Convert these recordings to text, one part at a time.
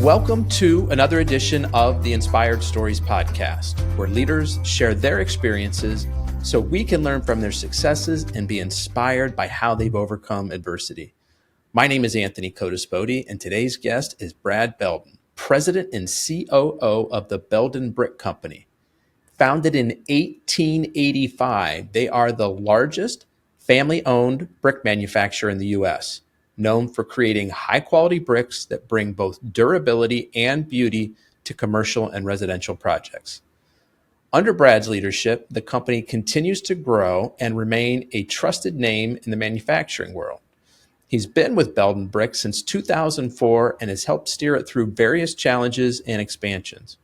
Welcome to another edition of the Inspired Stories podcast, where leaders share their experiences so we can learn from their successes and be inspired by how they've overcome adversity. My name is Anthony Codispoti, and today's guest is Brad Belden, President and COO of the Belden Brick Company. Founded in 1885, they are the largest family-owned brick manufacturer in the U.S., known for creating high-quality bricks that bring both durability and beauty to commercial and residential projects. Under Brad's leadership, the company continues to grow and remain a trusted name in the manufacturing world. He's been with Belden Brick since 2004 and has helped steer it through various challenges and expansions.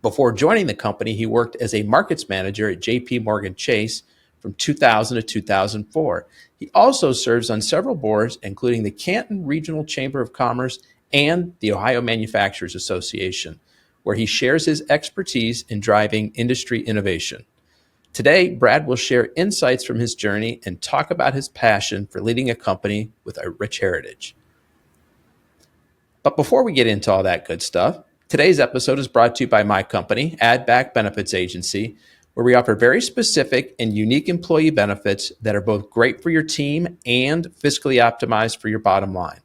Before joining the company, he worked as a markets manager at JP Morgan Chase from 2000 to 2004. He also serves on several boards, including the Canton Regional Chamber of Commerce and the Ohio Manufacturers Association, where he shares his expertise in driving industry innovation. Today, Brad will share insights from his journey and talk about his passion for leading a company with a rich heritage. But before we get into all that good stuff, today's episode is brought to you by my company, Add Back Benefits Agency, where we offer very specific and unique employee benefits that are both great for your team and fiscally optimized for your bottom line.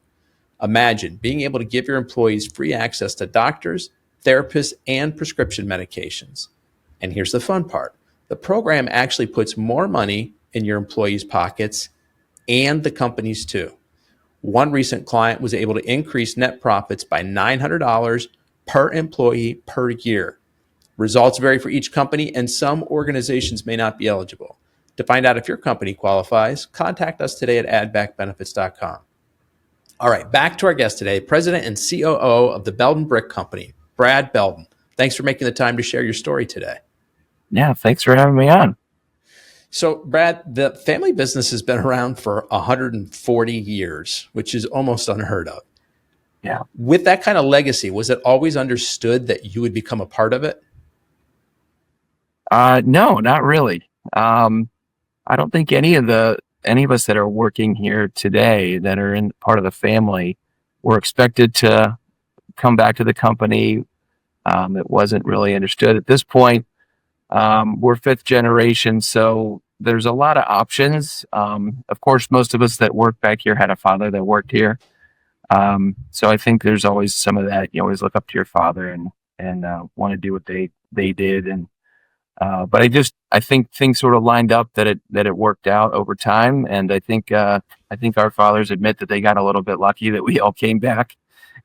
Imagine being able to give your employees free access to doctors, therapists, and prescription medications. And here's the fun part. The program actually puts more money in your employees' pockets and the company's too. One recent client was able to increase net profits by $900 per employee per year. Results vary for each company, and some organizations may not be eligible. To find out if your company qualifies, contact us today at addbackbenefits.com. All right, back to our guest today, President and COO of the Belden Brick Company, Brad Belden. Thanks for making the time to share your story today. Yeah, thanks for having me on. So, Brad, the family business has been around for 140 years, which is almost unheard of. Yeah. With that kind of legacy, was it always understood that you would become a part of it? No, not really. I don't think any of us that are working here today that are in part of the family were expected to come back to the company. It wasn't really understood at this point. We're fifth generation, so there's a lot of options. Of course, most of us that work back here had a father that worked here. So I think there's always some of that. You always look up to your father and want to do what they did. But I think things sort of lined up that it worked out over time. And I think our fathers admit that they got a little bit lucky that we all came back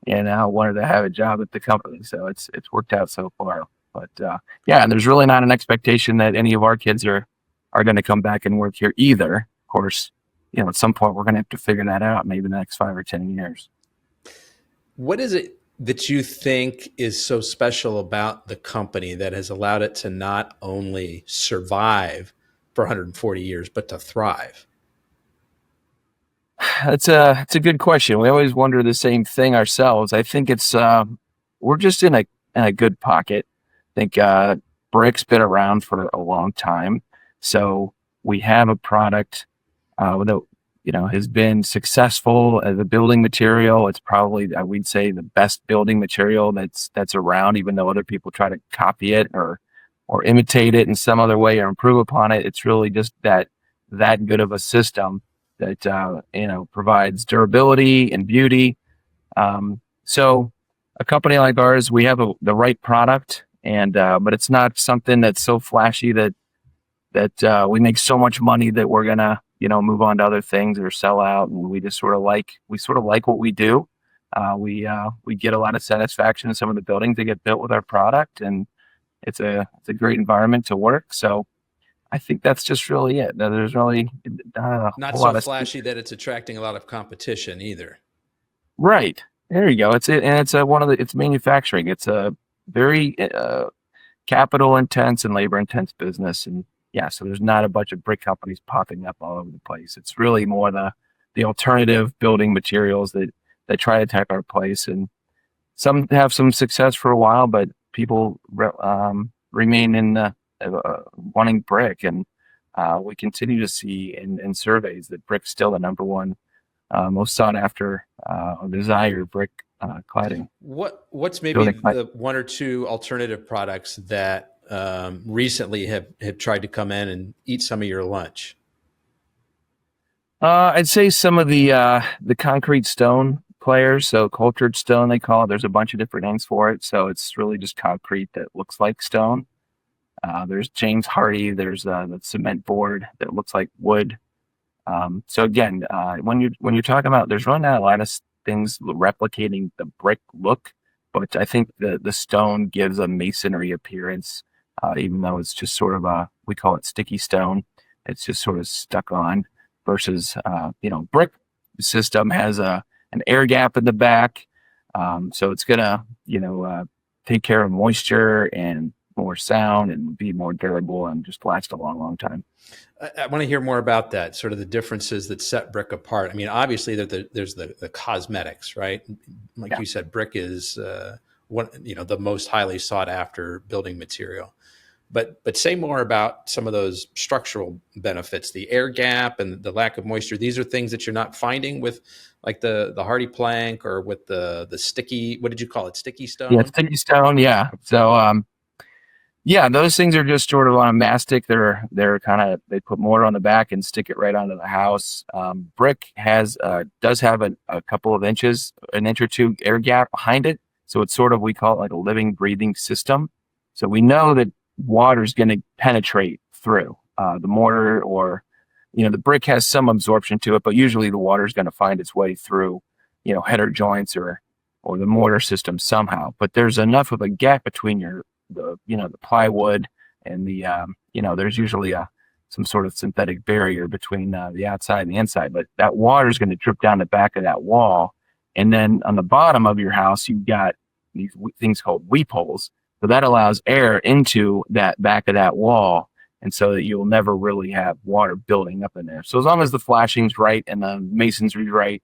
and wanted to have a job at the company. So it's worked out so far. But yeah, and there's really not an expectation that any of our kids are going to come back and work here either. Of course, at some point we're going to have to figure that out, maybe the next 5 or 10 years. What is it that you think is so special about the company that has allowed it to not only survive for 140 years, but to thrive? It's a good question. We always wonder the same thing ourselves. I think it's we're just in a good pocket. I think brick's been around for a long time, so we have a product that has been successful as a building material. It's probably, we'd say, the best building material that's around, even though other people try to copy it or imitate it in some other way or improve upon it. It's really just that good of a system that provides durability and beauty. So a company like ours, we have the right product, and but it's not something that's so flashy that we make so much money that we're gonna move on to other things or sell out. And we just sort of like what we do. We get a lot of satisfaction in some of the buildings that get built with our product, and it's a great environment to work. So I think that's just really it. There's really not so flashy that it's attracting a lot of competition either. Right. There you go. It's manufacturing. It's a very capital intense and labor intense business. And yeah, so there's not a bunch of brick companies popping up all over the place. It's really more the alternative building materials that try to take our place. And some have some success for a while, but people remain in wanting brick. And we continue to see in surveys that brick's still the number one most sought after desired brick cladding. What's maybe Building cladding. the one or two alternative products that recently have tried to come in and eat some of your lunch? I'd say some of the concrete stone players, so cultured stone they call it. There's a bunch of different names for it. So it's really just concrete that looks like stone. There's James Hardy. There's the cement board that looks like wood. So again, when you're talking about, there's really not a lot of things replicating the brick look, but I think the stone gives a masonry appearance, even though it's just sort of we call it sticky stone. It's just sort of stuck on versus, brick system has an air gap in the back. So it's gonna, take care of moisture and more sound and be more durable and just last a long, long time. I want to hear more about that, sort of the differences that set brick apart. I mean, obviously there's the cosmetics, right? Like Yeah. you said, brick is the most highly sought after building material. But say more about some of those structural benefits, the air gap and the lack of moisture. These are things that you're not finding with like the hardy plank or with the sticky, what did you call it? Sticky stone? Yeah, sticky stone. Yeah. So, yeah, those things are just sort of on a mastic. They're kind of, they put mortar on the back and stick it right onto the house. Brick does have a couple of inches, an inch or two air gap behind it. So it's sort of, we call it like a living, breathing system. So we know that water is going to penetrate through the mortar, or the brick has some absorption to it, but usually the water is going to find its way through header joints or the mortar system somehow. But there's enough of a gap between the plywood and there's usually some sort of synthetic barrier between the outside and the inside, but that water is going to drip down the back of that wall. And then on the bottom of your house, you've got these things called weep holes. So that allows air into that back of that wall, and so that you'll never really have water building up in there. So as long as the flashing's right and the masonry's right,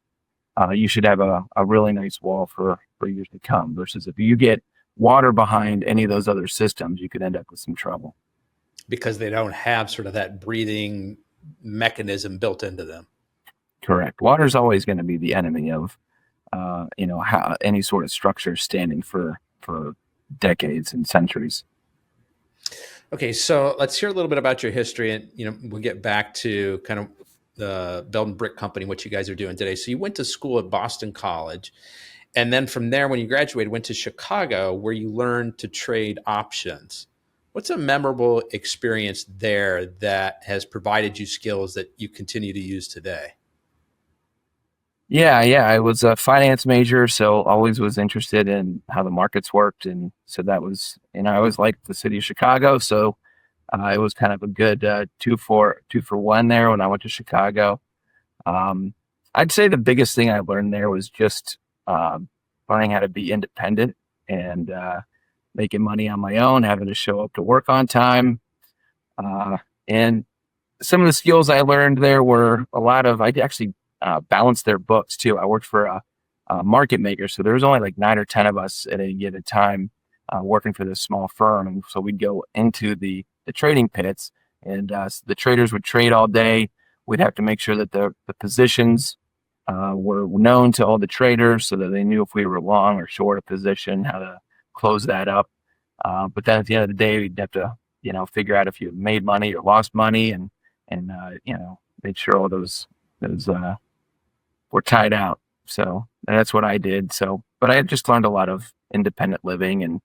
you should have a really nice wall for years to come. Versus if you get water behind any of those other systems, you could end up with some trouble. Because they don't have sort of that breathing mechanism built into them. Correct. Water is always going to be the enemy of, how any sort of structure standing for decades and centuries. Okay, so let's hear a little bit about your history, and we'll get back to kind of the Belden Brick Company, what you guys are doing today. So you went to school at Boston College, and then from there, when you graduated, went to Chicago, where you learned to trade options. What's a memorable experience there that has provided you skills that you continue to use today? Yeah. I was a finance major, so always was interested in how the markets worked. And so that was, I always liked the city of Chicago. So it was kind of a good 2-for-1 there when I went to Chicago. I'd say the biggest thing I learned there was just learning how to be independent and making money on my own, having to show up to work on time. And some of the skills I learned there were I actually balanced their books too. I worked for a market maker, so there was only like 9 or 10 of us at any given time working for this small firm. And so we'd go into the trading pits, and the traders would trade all day. We'd have to make sure that the positions were known to all the traders so that they knew if we were long or short a position, how to close that up. But then at the end of the day, we'd have to, figure out if you made money or lost money, and made sure all those were tied out. So that's what I did. So, but I just learned a lot of independent living and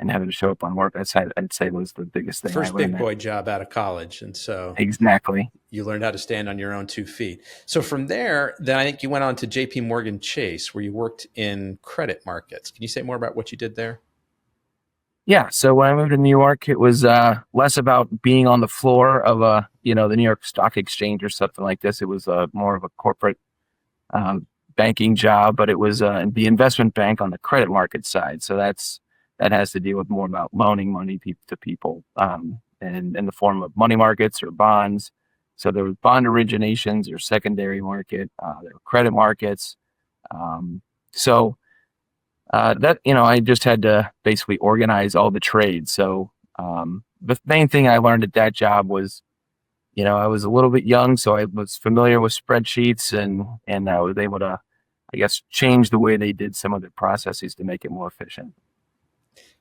having to show up on work. I'd say was the biggest thing. First big boy job out of college. And so exactly, you learned how to stand on your own 2 feet. So from there, then I think you went on to JP Morgan Chase, where you worked in credit markets. Can you say more about what you did there? Yeah. So when I moved to New York, it was less about being on the floor of the New York Stock Exchange or something like this. It was more of a corporate banking job, but it was the investment bank on the credit market side. So that has to deal with more about loaning money to people and in the form of money markets or bonds. So there was bond originations or secondary market, there were credit markets. I just had to basically organize all the trades. So the main thing I learned at that job was, I was a little bit young, so I was familiar with spreadsheets and I was able to I guess, change the way they did some of their processes to make it more efficient.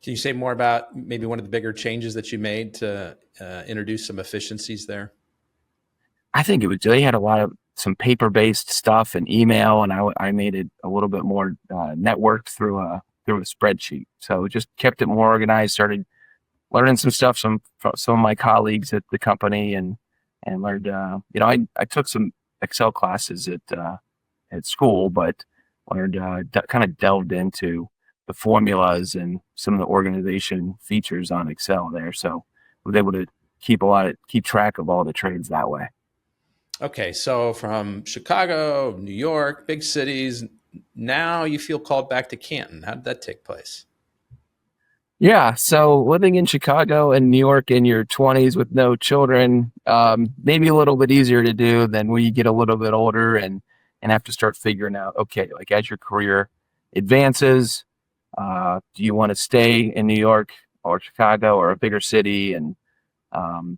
Can you say more about maybe one of the bigger changes that you made to introduce some efficiencies there? I think they had some paper-based stuff and email, and I made it a little bit more networked through a spreadsheet. So just kept it more organized. Started learning some stuff from some of my colleagues at the company, and learned. I took some Excel classes at school, but learned kind of delved into the formulas and some of the organization features on Excel there. So I was able to keep track of all the trades that way. Okay, so from Chicago, New York, big cities, now you feel called back to Canton. How did that take place? Yeah, so living in Chicago and New York in your 20s with no children, maybe a little bit easier to do than when you get a little bit older and have to start figuring out, okay, like as your career advances, do you want to stay in New York or Chicago or a bigger city? And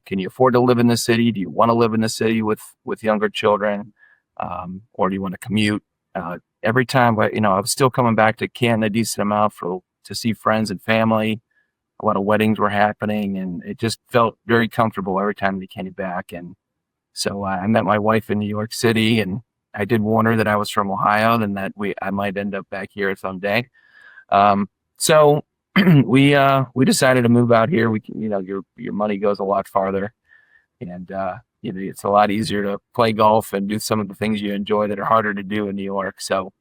can you afford to live in the city? Do you want to live in the city with younger children? Or do you want to commute? Every time, I was still coming back to Canton a decent amount to see friends and family. A lot of weddings were happening, and it just felt very comfortable every time we came back. And so I met my wife in New York City, and I did warn her that I was from Ohio and that I might end up back here someday. So we decided to move out here. Your money goes a lot farther, and it's a lot easier to play golf and do some of the things you enjoy that are harder to do in New York. So,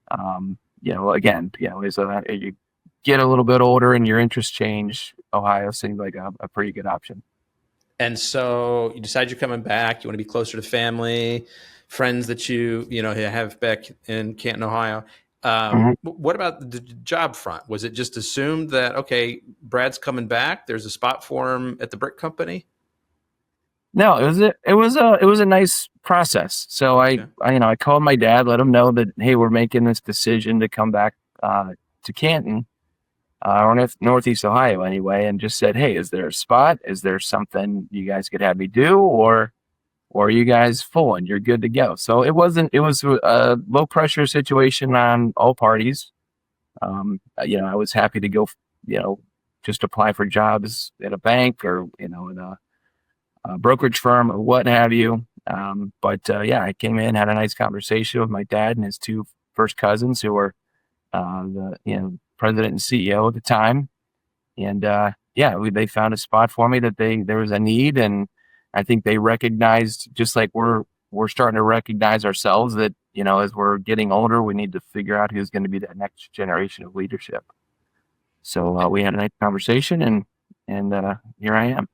again, as you get a little bit older and your interests change, Ohio seemed like a pretty good option. And so you decide you're coming back. You want to be closer to family, friends that you have back in Canton, Ohio. What about the job front? Was it just assumed that, okay, Brad's coming back, there's a spot for him at the brick company? No, it was a nice process. So I called my dad, let him know that, hey, we're making this decision to come back to Canton, or Northeast Ohio anyway, and just said, hey, is there a spot? Is there something you guys could have me do, or are you guys full and you're good to go? So it was a low pressure situation on all parties. I was happy to go, just apply for jobs at a bank or, in a brokerage firm or what have you. I came in, had a nice conversation with my dad and his two first cousins who were the president and CEO at the time. And they found a spot for me that there was a need, and I think they recognized, just like we're starting to recognize ourselves, that as we're getting older, we need to figure out who's going to be that next generation of leadership. So we had a nice conversation, and here I am.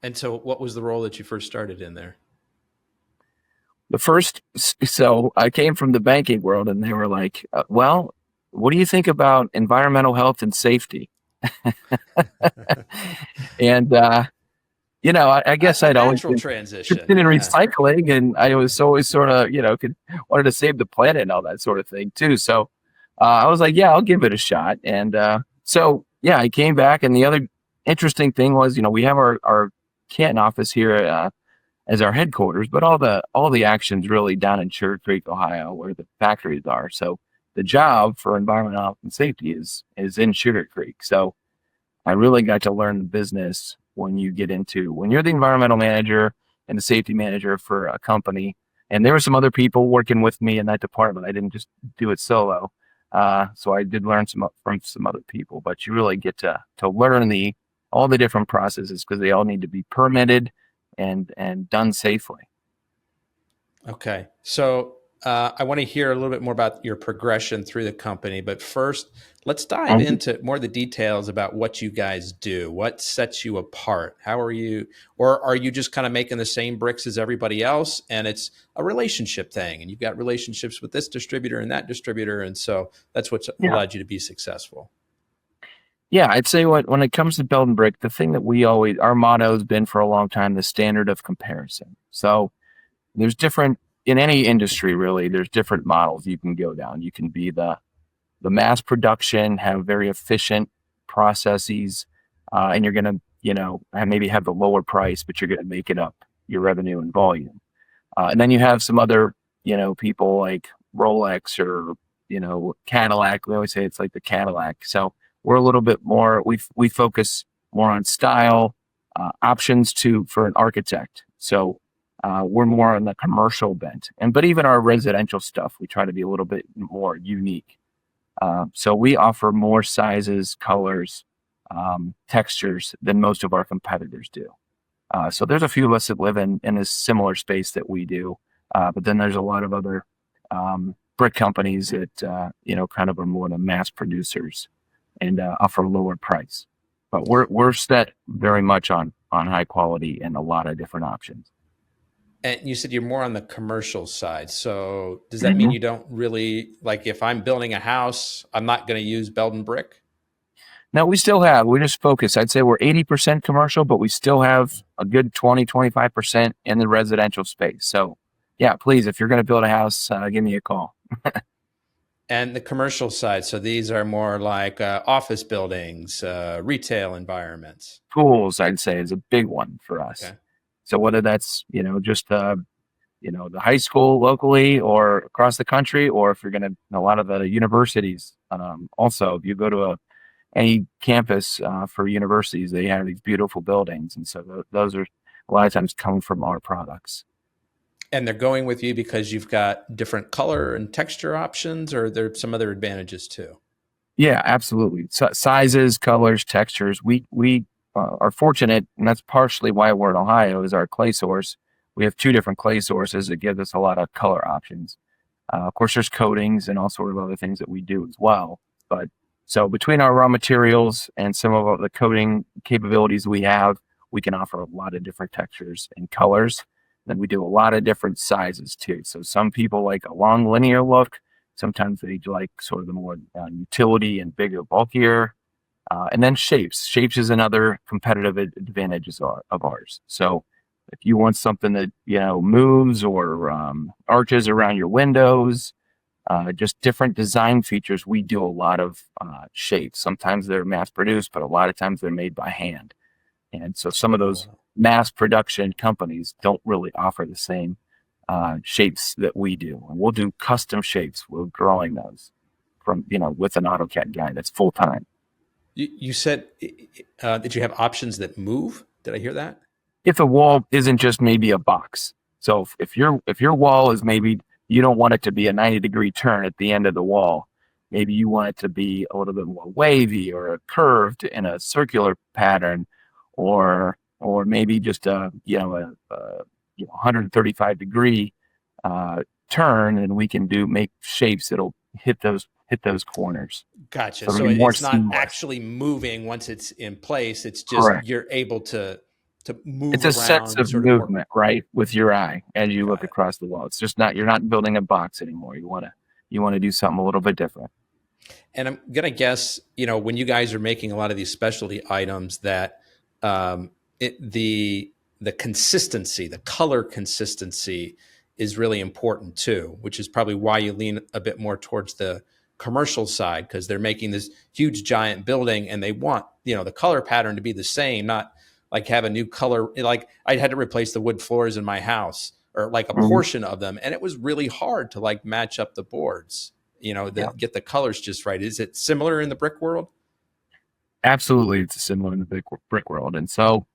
And so, what was the role that you first started in there? So I came from the banking world, and they were like, "Well, what do you think about environmental health and safety?" And I guess I'd always been transition in recycling, and I was always sort of, wanted to save the planet and all that sort of thing too. So I was like, yeah, I'll give it a shot. And I came back, and the other interesting thing was, we have our Canton office here as our headquarters, but all the action's really down in Sugar Creek, Ohio, where the factories are. So the job for environmental health and safety is in Sugar Creek. So I really got to learn the business when you're the environmental manager and the safety manager for a company. And there were some other people working with me in that department. I didn't just do it solo. So I did learn from some other people, but you really get to learn all the different processes, because they all need to be permitted and done safely. Okay. So I want to hear a little bit more about your progression through the company, but first let's dive into more of the details about what you guys do. What sets you apart? How are you, or are you just kind of making the same bricks as everybody else, and it's a relationship thing, and you've got relationships with this distributor and that distributor, and so that's what's allowed you to be successful? Yeah, I'd say when it comes to Belden Brick, the thing that our motto has been for a long time, the standard of comparison. So there's different, in any industry really, there's different models you can go down. You can be the mass production, have very efficient processes, and you're going to, maybe have the lower price, but you're going to make it up your revenue and volume. And then you have some other, people like Rolex or, Cadillac. We always say it's like the Cadillac. So we're a little bit more, we focus more on style, options for an architect. So we're more on the commercial bent. But even our residential stuff, we try to be a little bit more unique. So we offer more sizes, colors, textures than most of our competitors do. So there's a few of us that live in a similar space that we do. But then there's a lot of other brick companies that, kind of are more the mass producers and offer lower price. But we're set very much on high quality and a lot of different options. And you said you're more on the commercial side. So does that mean you don't really, like if I'm building a house, I'm not going to use Belden brick? No, we just focus. I'd say we're 80% commercial, but we still have a good 20-25% in the residential space. So yeah, please, if you're going to build a house, give me a call. And the commercial side, so these are more like office buildings, retail environments. Schools, I'd say, is a big one for us. Okay. So whether that's, just, the high school locally or across the country, or if you're going to, a lot of the universities, also, if you go to any campus for universities, they have these beautiful buildings. And so those are a lot of times come from our products. And they're going with you because you've got different color and texture options, or there are some other advantages too? Yeah, absolutely. So sizes, colors, textures. We are fortunate, and that's partially why we're in Ohio, is our clay source. We have 2 different clay sources that give us a lot of color options. Of course, there's coatings and all sort of other things that we do as well. But so between our raw materials and some of the coating capabilities we have, we can offer a lot of different textures and colors. Then we do a lot of different sizes too. So some people like a long linear look. Sometimes they like sort of the more utility and bigger, bulkier. And then shapes. Shapes is another competitive advantage of ours. So if you want something that, moves or arches around your windows, just different design features, we do a lot of shapes. Sometimes they're mass produced, but a lot of times they're made by hand. And so some of those mass production companies don't really offer the same shapes that we do. And we'll do custom shapes. We're drawing those from, with an AutoCAD guy that's full time. You said that you have options that move. Did I hear that? If a wall isn't just maybe a box. So if your wall is maybe, you don't want it to be a 90-degree turn at the end of the wall. Maybe you want it to be a little bit more wavy or curved in a circular pattern, or maybe just a 135-degree turn, and we can make shapes that'll hit those corners. Gotcha. So it's not actually moving once it's in place. It's just Correct. You're able to move. It's a sense of movement, right, with your eye as you look across the wall. It's just you're not building a box anymore. You want to do something a little bit different. And I'm gonna guess, when you guys are making a lot of these specialty items, that the consistency, the color consistency, is really important too, which is probably why you lean a bit more towards the commercial side, because they're making this huge giant building and they want, the color pattern to be the same, not like have a new color. Like I had to replace the wood floors in my house, or like a portion of them. And it was really hard to like match up the boards, get the colors just right. Is it similar in the brick world? Absolutely. It's similar in the brick world. And so,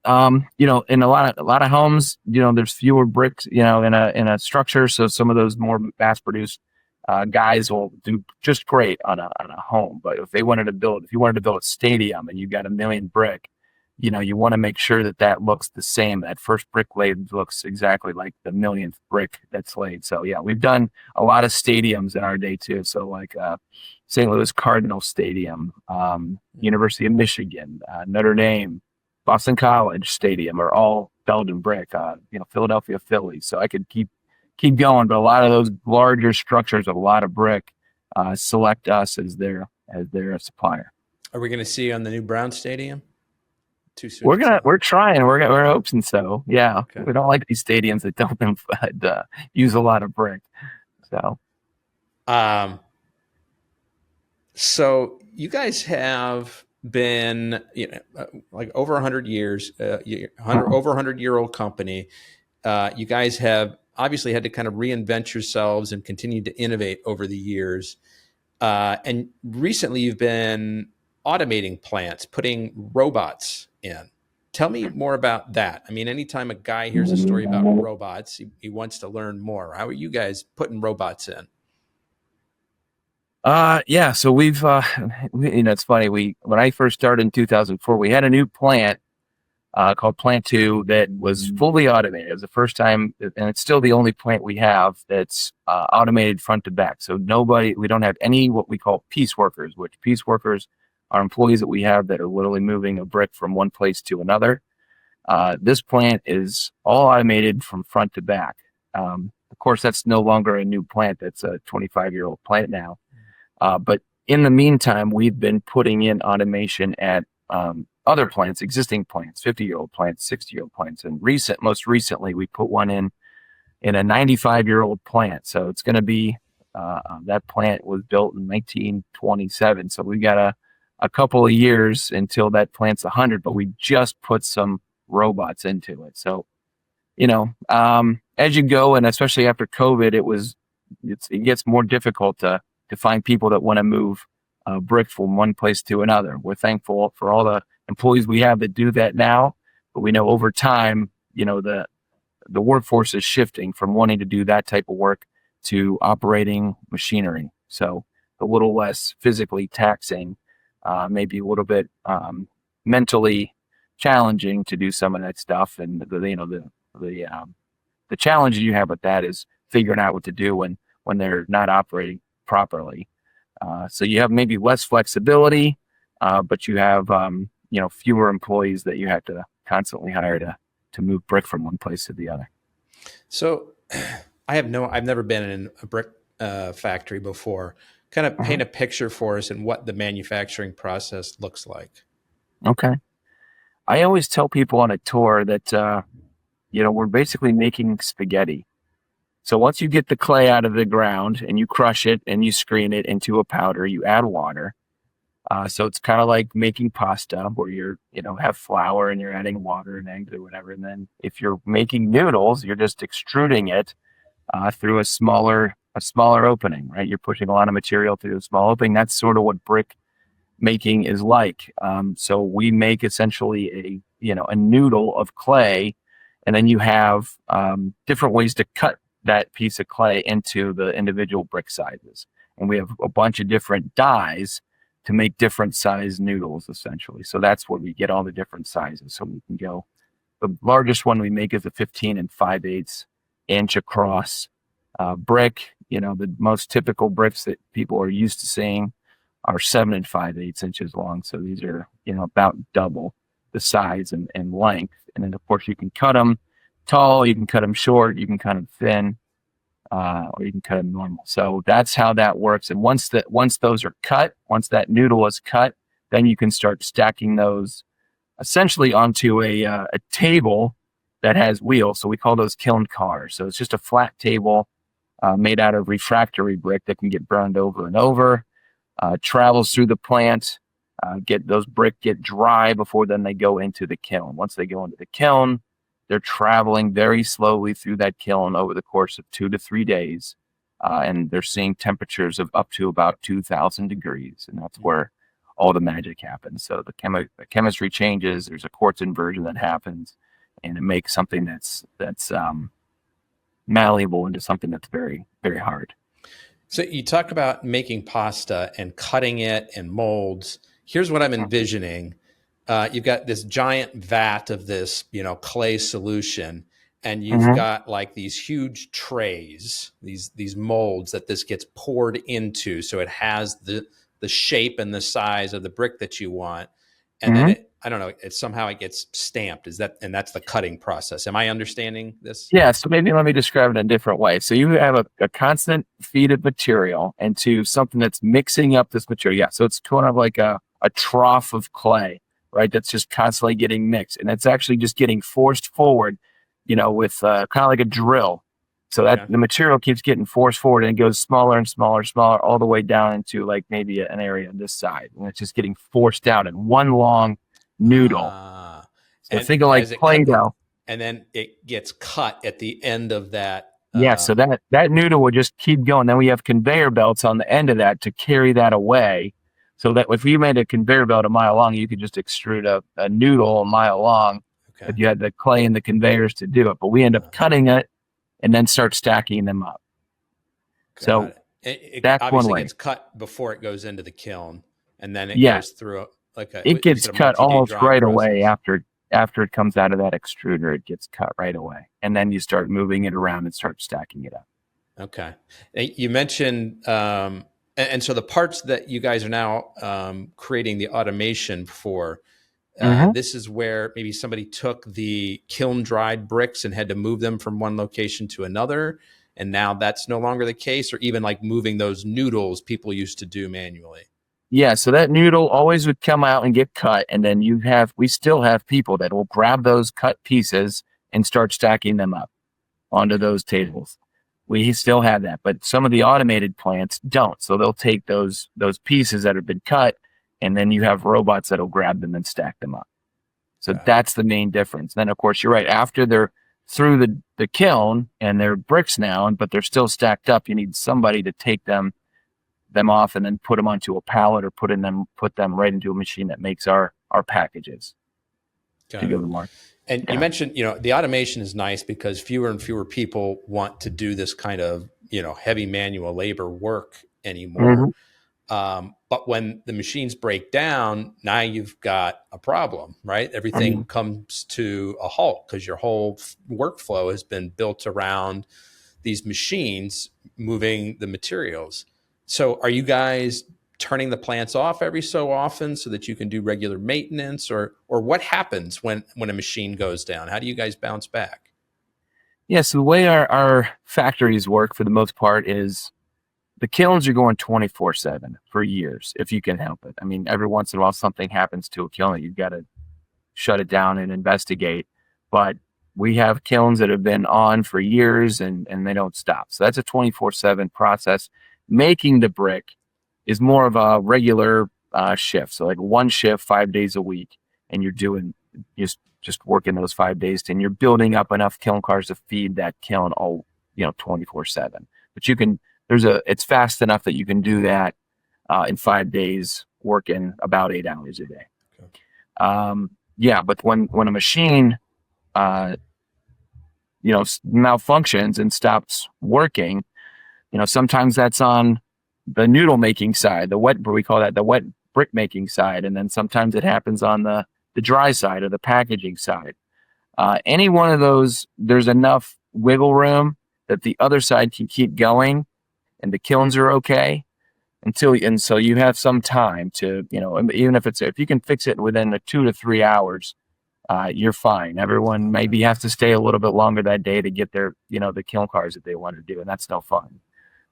in a lot of homes, there's fewer bricks, in a structure. So some of those more mass produced guys will do just great on a home. But if you wanted to build a stadium and you got 1 million brick, you want to make sure that looks the same. That first brick laid looks exactly like the 1,000,000th brick that's laid. So yeah, we've done a lot of stadiums in our day too. So like St. Louis Cardinal Stadium, University of Michigan, Notre Dame, Boston College Stadium are all Belden brick. Philadelphia Phillies. So I could keep going, but a lot of those larger structures, a lot of brick, select us as their supplier. Are we going to see you on the new Brown Stadium? Too soon. We're trying. We're hoping so. Yeah. Okay. We don't like these stadiums that don't use a lot of brick. So you guys have been, like over 100 years, over 100-year-old company. You guys have obviously had to kind of reinvent yourselves and continue to innovate over the years. And recently you've been automating plants, putting robots in. Tell me more about that. I mean, anytime a guy hears a story about robots, he wants to learn more. How are you guys putting robots in? Yeah. So we've, it's funny. When I first started in 2004, we had a new plant, called Plant 2 that was fully automated. It was the first time, and it's still the only plant we have that's automated front to back. So we don't have any what we call piece workers, which piece workers are employees that we have that are literally moving a brick from one place to another. This plant is all automated from front to back. Of course, that's no longer a new plant. That's a 25-year-old plant now. But in the meantime, we've been putting in automation at other plants, existing plants, 50-year-old plants, 60-year-old plants. And most recently, we put one in a 95-year-old plant. So it's going to be, that plant was built in 1927. So we got a couple of years until that plant's 100, but we just put some robots into it. So, as you go, and especially after COVID, it gets more difficult to find people that want to move brick from one place to another. We're thankful for all the employees we have that do that now, but we know over time, the workforce is shifting from wanting to do that type of work to operating machinery. So a little less physically taxing, maybe a little bit mentally challenging to do some of that stuff. And the challenge you have with that is figuring out what to do when they're not operating properly. So you have maybe less flexibility, but you have fewer employees that you have to constantly hire to move brick from one place to the other. So I've never been in a brick factory before. Kind of paint a picture for us and what the manufacturing process looks like. Okay. I always tell people on a tour that, we're basically making spaghetti. So once you get the clay out of the ground and you crush it and you screen it into a powder, you add water. So it's kind of like making pasta where you're, have flour and you're adding water and eggs or whatever. And then if you're making noodles, you're just extruding it through a smaller opening, right? You're pushing a lot of material through a small opening. That's sort of what brick making is like. So we make essentially a noodle of clay, and then you have different ways to cut that piece of clay into the individual brick sizes. And we have a bunch of different dies to make different size noodles, essentially. So that's where we get all the different sizes. So we can go, the largest one we make is a 15 and 5/8 inch across brick. The most typical bricks that people are used to seeing are 7 and 5/8 inches long. So these are, about double the size and length. And then of course you can cut them tall, you can cut them short, you can cut them thin, or you can cut them normal. So that's how that works. And once those are cut, once that noodle is cut, then you can start stacking those essentially onto a table that has wheels. So we call those kiln cars. So it's just a flat table made out of refractory brick that can get burned over and over, travels through the plant, get dry before then they go into the kiln. Once they go into the kiln, they're traveling very slowly through that kiln over the course of 2 to 3 days. And they're seeing temperatures of up to about 2,000 degrees. And that's where all the magic happens. So the chemistry changes. There's a quartz inversion that happens, and it makes something that's malleable into something that's very, very hard. So you talk about making pasta and cutting it in molds. Here's what I'm envisioning. You've got this giant vat of this, clay solution, and you've got like these huge trays, these molds that this gets poured into. So it has the shape and the size of the brick that you want. And then it gets stamped. And that's the cutting process. Am I understanding this? Yeah. So maybe let me describe it in a different way. So you have a constant feed of material into something that's mixing up this material. Yeah. So it's kind of like a trough of clay, right? That's just constantly getting mixed, and it's actually just getting forced forward, with kind of like a drill. So that the material keeps getting forced forward, and it goes smaller and smaller, all the way down into like maybe an area on this side, and it's just getting forced out in one long noodle. So think of like Play-Doh. And then it gets cut at the end of that Yeah, so that noodle would just keep going. Then we have conveyor belts on the end of that to carry that away. So that if you made a conveyor belt a mile long, you could just extrude a noodle a mile long. Okay. If you had the clay and the conveyors to do it. But we end up cutting it and then start stacking them up. So that's obviously one way. gets cut before it goes into the kiln, and then it Yeah. goes through It gets cut almost right process? away after it comes out of that extruder. It gets cut right away, and then you start moving it around and start stacking it up. Okay. You mentioned, and so the parts that you guys are now creating the automation for, this is where maybe somebody took the kiln dried bricks and had to move them from one location to another, and now that's no longer the case, or even like moving those noodles people used to do manually. Yeah, so that noodle always would come out and get cut, and then we still have people that will grab those cut pieces and start stacking them up onto those tables. We still have that, but some of the automated plants don't. So they'll take those pieces that have been cut, and then you have robots that'll grab them and stack them up. So that's the main difference. Then, of course, you're right. After they're through the kiln and they're bricks now, but they're still stacked up, you need somebody to take them off and then put them onto a pallet or put them right into a machine that makes our packages to go to the market. And you mentioned, the automation is nice because fewer and fewer people want to do this kind of, heavy manual labor work anymore. But when the machines break down, now you've got a problem, right? Everything comes to a halt because your whole workflow has been built around these machines moving the materials. So are you guys turning the plants off every so often so that you can do regular maintenance, or what happens when a machine goes down? How do you guys bounce back? Yeah, so the way our factories work for the most part is the kilns are going 24/7 for years, if you can help it. I mean, every once in a while something happens to a kiln, you've got to shut it down and investigate. But we have kilns that have been on for years and they don't stop. So that's a 24/7 process. Making the brick is more of a regular shift. So like one shift, 5 days a week, and you're doing just working those 5 days, and you're building up enough kiln cars to feed that kiln all 24/7. But you can it's fast enough that you can do that in 5 days, working about 8 hours a day. Okay. But when a machine malfunctions and stops working, sometimes that's on the noodle making side, we call that the wet brick making side. And then sometimes it happens on the dry side or the packaging side. Any one of those, there's enough wiggle room that the other side can keep going and the kilns are okay and so you have some time to, even if you can fix it within 2 to 3 hours, you're fine. Everyone maybe has to stay a little bit longer that day to get their, the kiln cars that they want to do. And that's no fun,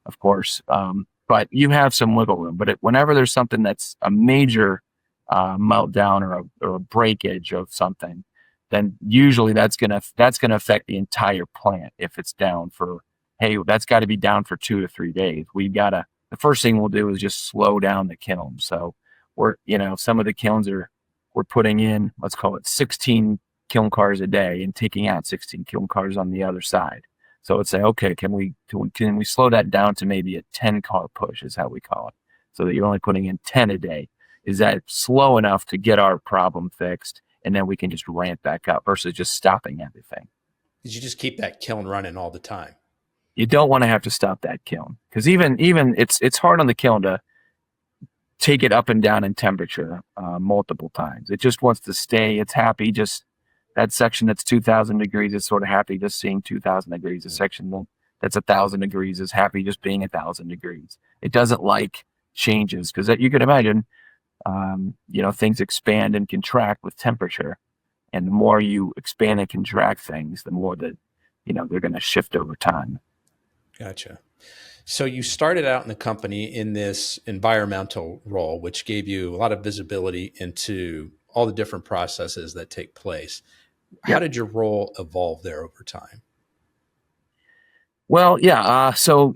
of course. But you have some wiggle room. But whenever there's something that's a major meltdown or a breakage of something, then usually that's gonna affect the entire plant. If it's down that's got to be down for 2 to 3 days. The first thing we'll do is just slow down the kiln. So some of the kilns we're putting in, let's call it 16 kiln cars a day and taking out 16 kiln cars on the other side. So it's say, okay, can we slow that down to maybe a 10 car push is how we call it. So that you're only putting in 10 a day. Is that slow enough to get our problem fixed? And then we can just ramp back up versus just stopping everything. Did you just keep that kiln running all the time? You don't want to have to stop that kiln because even it's hard on the kiln to take it up and down in temperature multiple times. It just wants to stay. It's happy just that section that's 2,000 degrees is sort of happy just seeing 2,000 degrees. A section that's 1,000 degrees is happy just being 1,000 degrees. It doesn't like changes because you can imagine, things expand and contract with temperature. And the more you expand and contract things, the more that, they're going to shift over time. Gotcha. So you started out in the company in this environmental role, which gave you a lot of visibility into all the different processes that take place. How did your role evolve there over time? Well, so,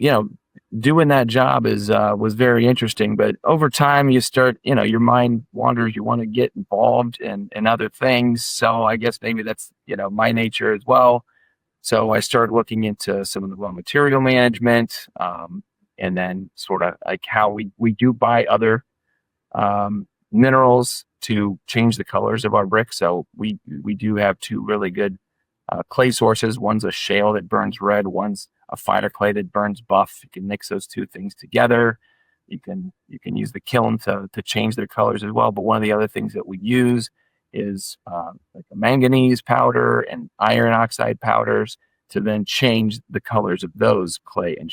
doing that job was very interesting, but over time you start, your mind wanders, you want to get involved in other things. So I guess maybe that's, my nature as well. So I started looking into some of the raw material management, and then sort of like how we do buy other minerals to change the colors of our bricks. So we do have two really good clay sources. One's a shale that burns red. One's a finer clay that burns buff. You can mix those two things together. You can use the kiln to change their colors as well. But one of the other things that we use is like a manganese powder and iron oxide powders to then change the colors of those clay and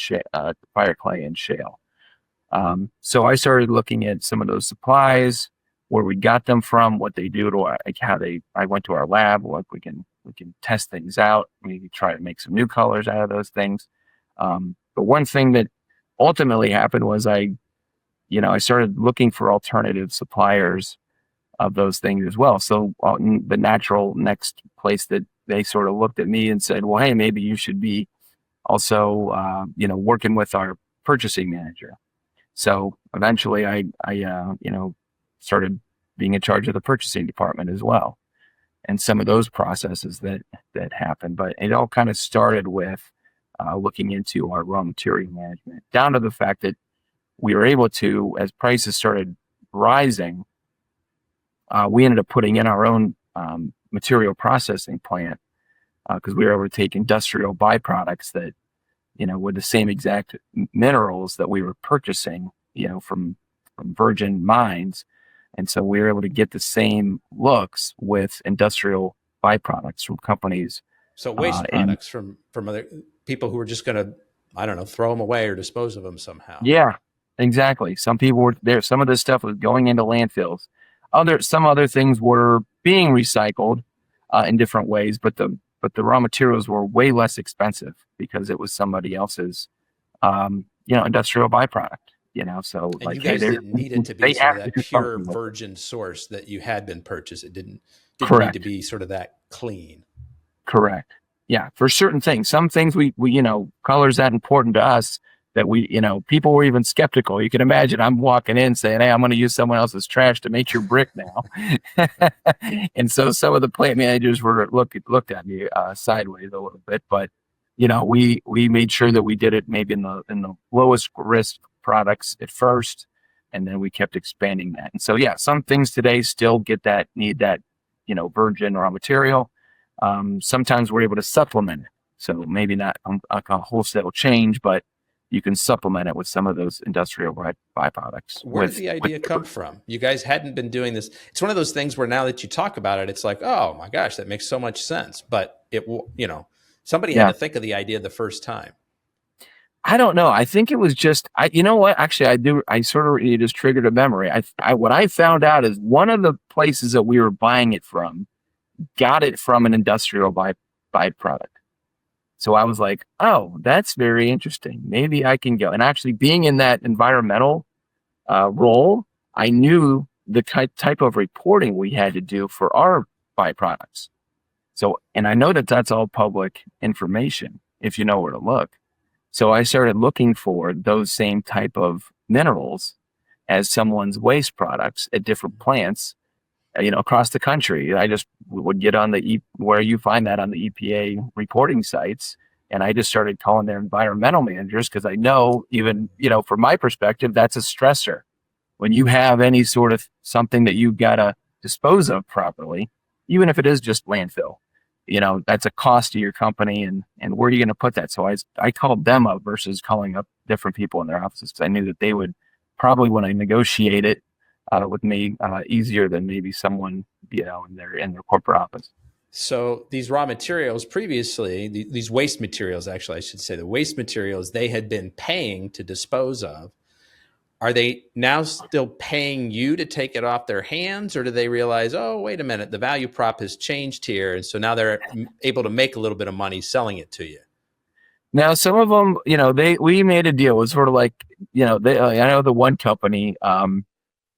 fire clay and shale. So I started looking at some of those supplies, where we got them from, what they do to I went to our lab, like we can test things out. We try to make some new colors out of those things. But one thing that ultimately happened was I started looking for alternative suppliers of those things as well. So the natural next place that they sort of looked at me and said, well, hey, maybe you should be also, working with our purchasing manager. So eventually I started being in charge of the purchasing department as well, and some of those processes that happened. But it all kind of started with looking into our raw material management, down to the fact that we were able to, as prices started rising, we ended up putting in our own material processing plant, because we were able to take industrial byproducts that, with the same exact minerals that we were purchasing, from virgin mines. And so we were able to get the same looks with industrial byproducts from companies. So waste products from other people who were just going to, I don't know, throw them away or dispose of them somehow. Yeah, exactly. Some people were there. Some of this stuff was going into landfills. Some other things were being recycled in different ways, but the raw materials were way less expensive because it was somebody else's, industrial byproduct. So and like, you guys didn't need it to be sort of that pure virgin source that you had been purchased. It didn't need to be sort of that clean. Correct. Yeah, for certain things. Some things we color's that important to us that people were even skeptical. You can imagine I'm walking in saying, hey, I'm going to use someone else's trash to make your brick now. And so some of the plant managers were looked at me sideways a little bit, but we made sure that we did it maybe in the lowest risk products at first, and then we kept expanding that. And so some things today still need that virgin raw material. Sometimes we're able to supplement it, so maybe not a wholesale change, but you can supplement it with some of those industrial byproducts. Where did the idea come from? You guys hadn't been doing this. It's one of those things where now that you talk about it, it's like, oh my gosh, that makes so much sense. But somebody had to think of the idea the first time. I don't know. I think it was just, you know what? Actually, you just triggered a memory. What I found out is one of the places that we were buying it from got it from an industrial byproduct. So I was like, oh, that's very interesting. Maybe I can go. And actually being in that environmental role, I knew the type of reporting we had to do for our byproducts. So, and I know that that's all public information if you know where to look. So I started looking for those same type of minerals as someone's waste products at different plants, across the country. I just would get on where you find that on the EPA reporting sites. And I just started calling their environmental managers, because I know even, from my perspective, that's a stressor. When you have any sort of something that you've got to dispose of properly, even if it is just landfill, that's a cost to your company, and where are you going to put that? So I called them up versus calling up different people in their offices, because I knew that they would probably want to negotiate it with me easier than maybe someone, in their corporate office. So these raw materials previously, these waste materials, actually, I should say the waste materials they had been paying to dispose of, are they now still paying you to take it off their hands, or do they realize, oh, wait a minute, the value prop has changed here, and so now they're able to make a little bit of money selling it to you? Now, some of them, we made a deal. It was sort of like, I know the one company,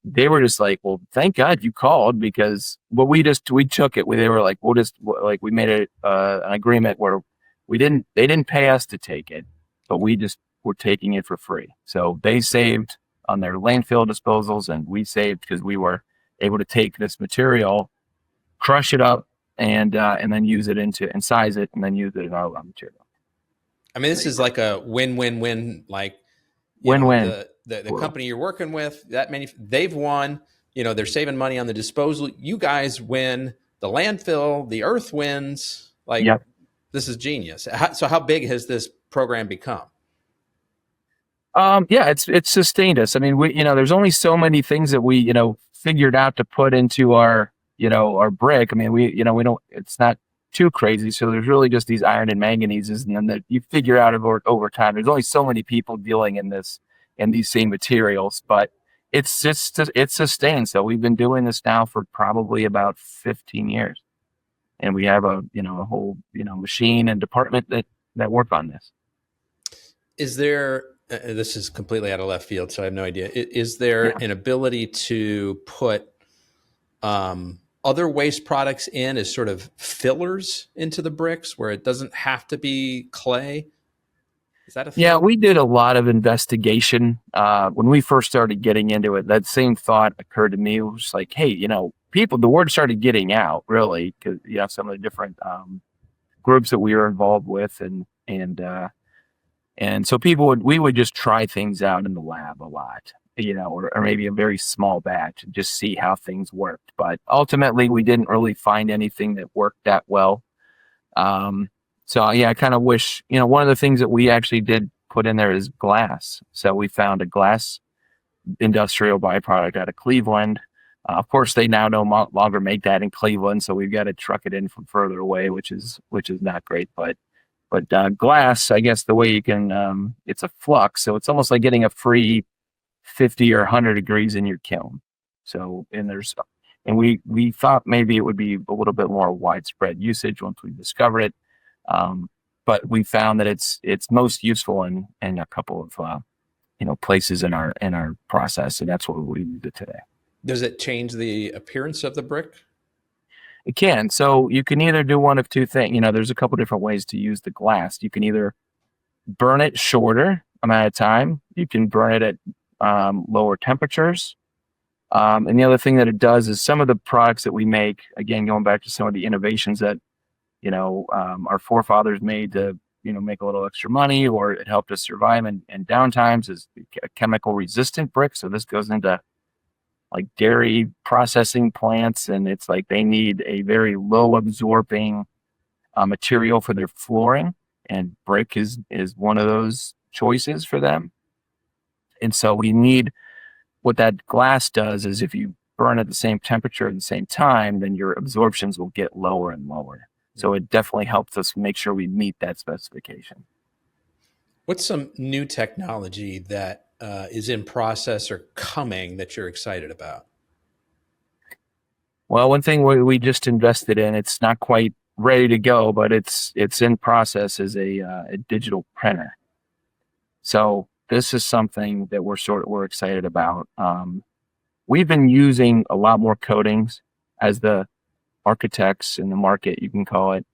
they were just like, well, thank God you called, because we took it. They were like, we made an agreement where they didn't pay us to take it, but we just were taking it for free. So they saved on their landfill disposals, and we saved because we were able to take this material, crush it up, and then use it and size it and then use it in our raw material. I mean, this is like a win-win-win. Like, Win-win. The company you're working with, they've won. They're saving money on the disposal. You guys win. The landfill, the earth wins. Like, yep. This is genius. So how big has this program become? Yeah, it's sustained us. I mean, there's only so many things that we, figured out to put into our, our brick. I mean, we don't, it's not too crazy. So there's really just these iron and manganeses, and then that you figure out over time. There's only so many people dealing in these same materials, but it's sustained. So we've been doing this now for probably about 15 years, and we have a whole machine and department that work on this. Is there? This is completely out of left field, so I have no idea. Is there an ability to put other waste products in as sort of fillers into the bricks where it doesn't have to be clay? Is that a thing? Yeah, we did a lot of investigation. When we first started getting into it, that same thought occurred to me. It was like, hey, the word started getting out, really, because some of the different groups that we were involved with, and so we would just try things out in the lab a lot, or maybe a very small batch and just see how things worked. But ultimately, we didn't really find anything that worked that well. So yeah, I kind of wish, one of the things that we actually did put in there is glass. So we found a glass industrial byproduct out of Cleveland. Of course, they now no longer make that in Cleveland, so we've got to truck it in from further away, which is not great. But glass, I guess the way you can, it's a flux, so it's almost like getting a free 50 or 100 degrees in your kiln. So, and we thought maybe it would be a little bit more widespread usage once we discovered it. But we found that it's most useful in a couple of, places in our process, and that's what we use it today. Does it change the appearance of the brick? It can. So you can either do one of two things. There's a couple different ways to use the glass. You can either burn it shorter amount of time. You can burn it at lower temperatures. And the other thing that it does is some of the products that we make, again, going back to some of the innovations that, our forefathers made to, make a little extra money, or it helped us survive in downtimes, is a chemical resistant brick. So this goes into like dairy processing plants, and it's like they need a very low absorbing material for their flooring, and brick is one of those choices for them. And so we need, what that glass does is if you burn at the same temperature at the same time, then your absorptions will get lower and lower. So it definitely helps us make sure we meet that specification. What's some new technology that is in process or coming that you're excited about? Well, one thing we just invested in, it's not quite ready to go, but it's in process, is a digital printer. So this is something that we're excited about. We've been using a lot more coatings as the architects in the market, you can call it.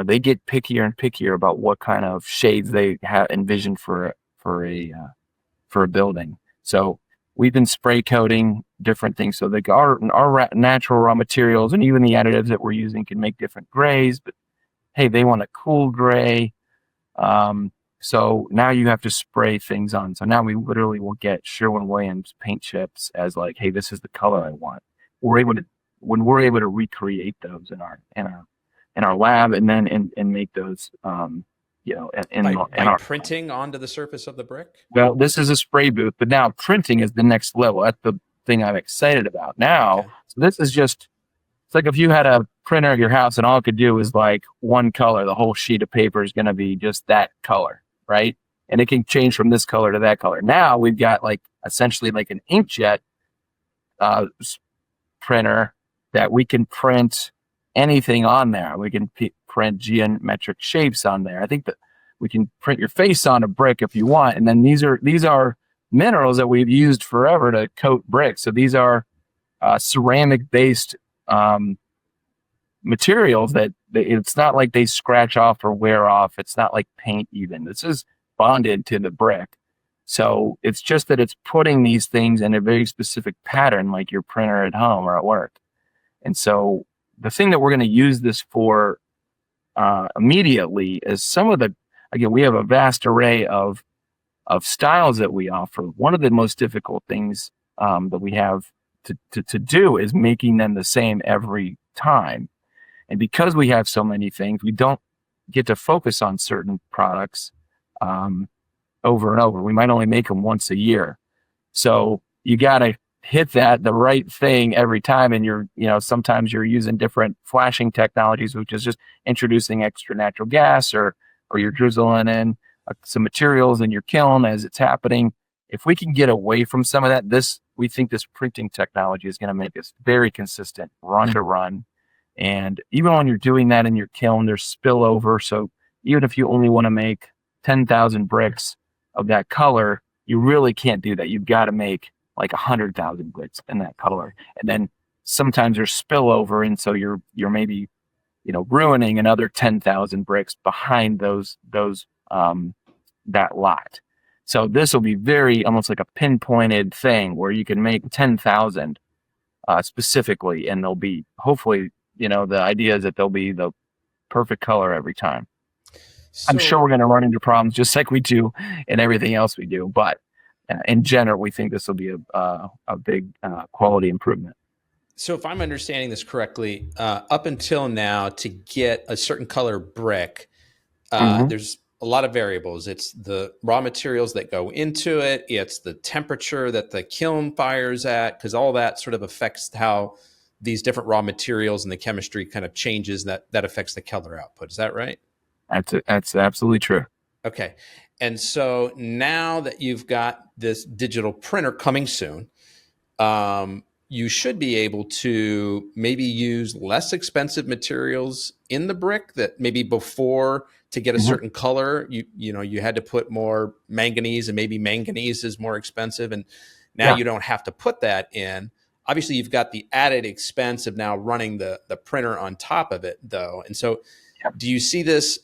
They get pickier and pickier about what kind of shades they have envisioned for a building. So we've been spray coating different things. So our natural raw materials and even the additives that we're using can make different grays, but hey, they want a cool gray. So now you have to spray things on. So now we literally will get Sherwin-Williams paint chips as like, hey, this is the color I want. When we're able to recreate those in our lab, and then and make those by printing onto the surface of the brick. Well, this is a spray booth, but now printing is the next level. That's the thing I'm excited about now. Okay. So this is just, it's like if you had a printer at your house and all it could do is like one color, the whole sheet of paper is going to be just that color, right? And it can change from this color to that color. Now we've got like essentially like an inkjet printer that we can print anything on there. We can print geometric shapes on there. I think that we can print your face on a brick if you want. And then these are minerals that we've used forever to coat bricks. So these are ceramic based materials that it's not like they scratch off or wear off. It's not like paint even. This is bonded to the brick. So it's just that it's putting these things in a very specific pattern, like your printer at home or at work. And so the thing that we're going to use this for immediately is again, we have a vast array of styles that we offer. One of the most difficult things that we have to do is making them the same every time. And because we have so many things, we don't get to focus on certain products over and over. We might only make them once a year. So you got to hit the right thing every time. And sometimes you're using different flashing technologies, which is just introducing extra natural gas, or you're drizzling in some materials in your kiln as it's happening. If we can get away from some of that, we think this printing technology is going to make us very consistent run to run. And even when you're doing that in your kiln, there's spillover. So even if you only want to make 10,000 bricks of that color, you really can't do that. You've got to make like 100,000 bricks in that color. And then sometimes there's spillover. And so you're maybe, ruining another 10,000 bricks behind that lot. So this will be very almost like a pinpointed thing where you can make 10,000 specifically, and they'll be hopefully, the idea is that they'll be the perfect color every time. So, I'm sure we're going to run into problems just like we do in everything else we do, but in general, we think this will be a big quality improvement. So if I'm understanding this correctly, up until now, to get a certain color brick, there's a lot of variables. It's the raw materials that go into it. It's the temperature that the kiln fires at, because all that sort of affects how these different raw materials and the chemistry kind of changes that affects the color output. Is that right? That's absolutely true. Okay. And so now that you've got this digital printer coming soon, you should be able to maybe use less expensive materials in the brick that maybe before, to get a certain color, you had to put more manganese, and maybe manganese is more expensive. And now you don't have to put that in. Obviously, you've got the added expense of now running the printer on top of it, though. And so do you see this?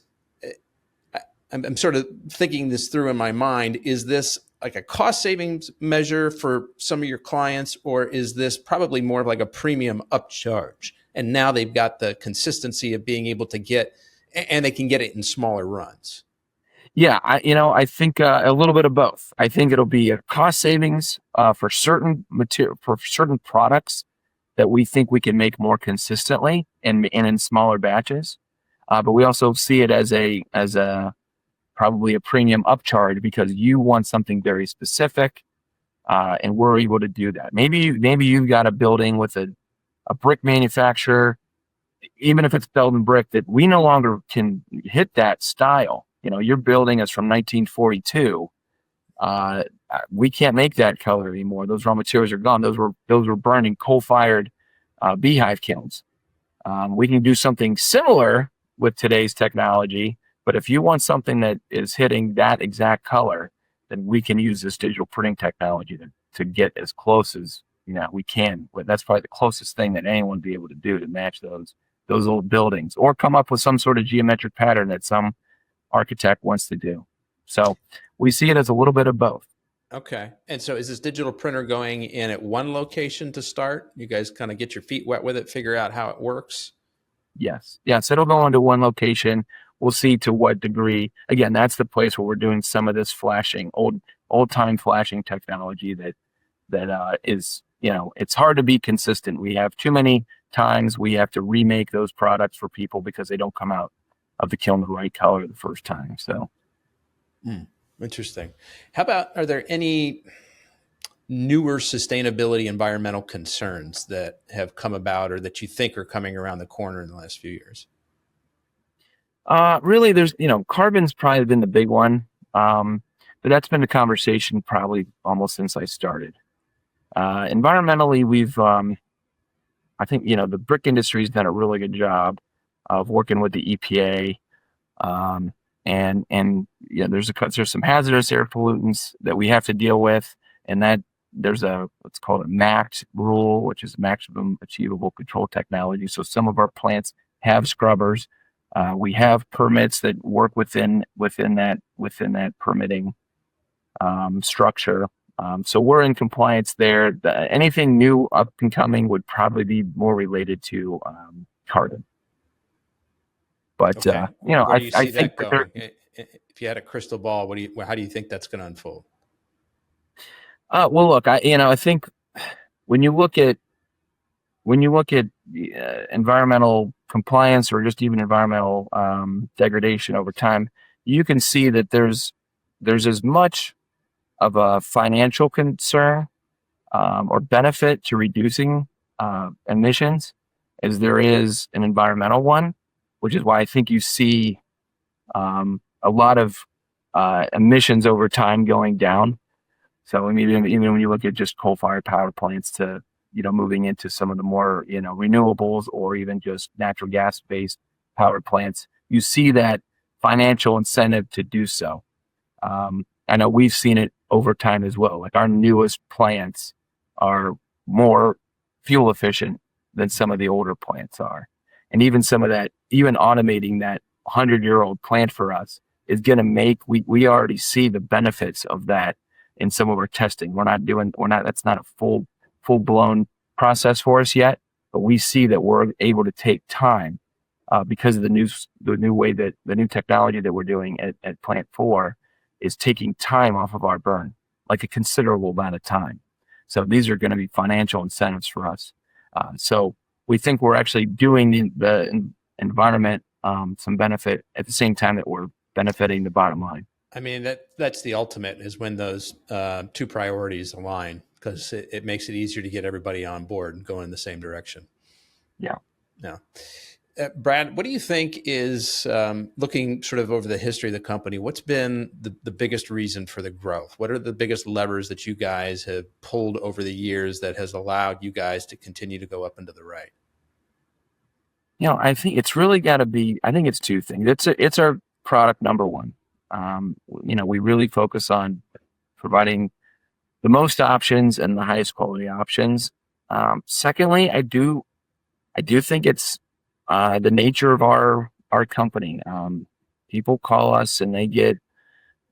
I'm sort of thinking this through in my mind. Is this like a cost savings measure for some of your clients, or is this probably more of like a premium upcharge? And now they've got the consistency of being able to get, and they can get it in smaller runs. Yeah, I think a little bit of both. I think it'll be a cost savings for certain material, for certain products that we think we can make more consistently and in smaller batches. But we also see it as a probably a premium upcharge because you want something very specific, and we're able to do that. Maybe you've got a building with a brick manufacturer, even if it's Belden brick, that we no longer can hit that style. Your building is from 1942. We can't make that color anymore. Those raw materials are gone. Those were burned in coal-fired beehive kilns. We can do something similar with today's technology, but if you want something that is hitting that exact color, then we can use this digital printing technology to get as close as we can. That's probably the closest thing that anyone would be able to do to match those old buildings, or come up with some sort of geometric pattern that some architect wants to do. So we see it as a little bit of both. Okay. And so is this digital printer going in at one location to start? You guys kind of get your feet wet with it, figure out how it works? Yes. It'll go into one location. We'll see to what degree. Again, that's the place where we're doing some of this flashing, old time flashing technology that is, it's hard to be consistent. We have too many times we have to remake those products for people because they don't come out of the kiln the right color the first time. So interesting. How about, are there any newer sustainability environmental concerns that have come about or that you think are coming around the corner in the last few years? Really, there's, carbon's probably been the big one. But that's been the conversation probably almost since I started. Environmentally, we've, I think, the brick industry's done a really good job of working with the EPA. There's some hazardous air pollutants that we have to deal with. And that there's what's called a MACT rule, which is maximum achievable control technology. So some of our plants have scrubbers. We have permits that work within that permitting structure. So we're in compliance there. Anything new up and coming would probably be more related to carton. But Okay. Where do you I see think that that there. going? If you had a crystal ball, how do you think that's going to unfold? Well, look, I think when you look at environmental compliance or just even environmental degradation over time, you can see that there's as much of a financial concern or benefit to reducing emissions as there is an environmental one, which is why I think you see a lot of emissions over time going down. So I mean, even when you look at just coal-fired power plants to moving into some of the more renewables or even just natural gas-based power plants, you see that financial incentive to do so. I know we've seen it over time as well. Like our newest plants are more fuel efficient than some of the older plants are. And even some of that, even automating that 100-year-old plant for us is going to we already see the benefits of that in some of our testing. That's not a full blown process for us yet, but we see that we're able to take time because of the new way that the new technology that we're doing at Plant 4 is taking time off of our burn, like a considerable amount of time. So these are going to be financial incentives for us. So we think we're actually doing the environment some benefit at the same time that we're benefiting the bottom line. I mean, that's the ultimate, is when those two priorities align, because it makes it easier to get everybody on board and going in the same direction. Yeah. Yeah. Brad, what do you think is, looking sort of over the history of the company, what's been the biggest reason for the growth? What are the biggest levers that you guys have pulled over the years that has allowed you guys to continue to go up and to the right? I think it's really got to be, I think it's two things. It's our product number one. We really focus on providing the most options and the highest quality options. Secondly, I do think it's the nature of our company. People call us and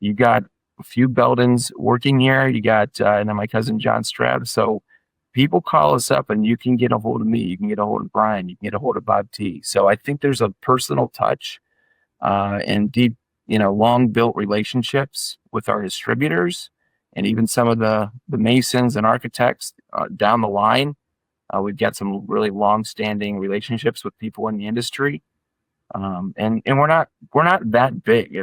you got a few Beldens working here. You got, and then my cousin John Strab. So people call us up and you can get a hold of me. You can get a hold of Brian. You can get a hold of Bob T. So I think there's a personal touch and deep, long built relationships with our distributors and even some of the masons and architects down the line. We've got some really long-standing relationships with people in the industry, and we're not that big,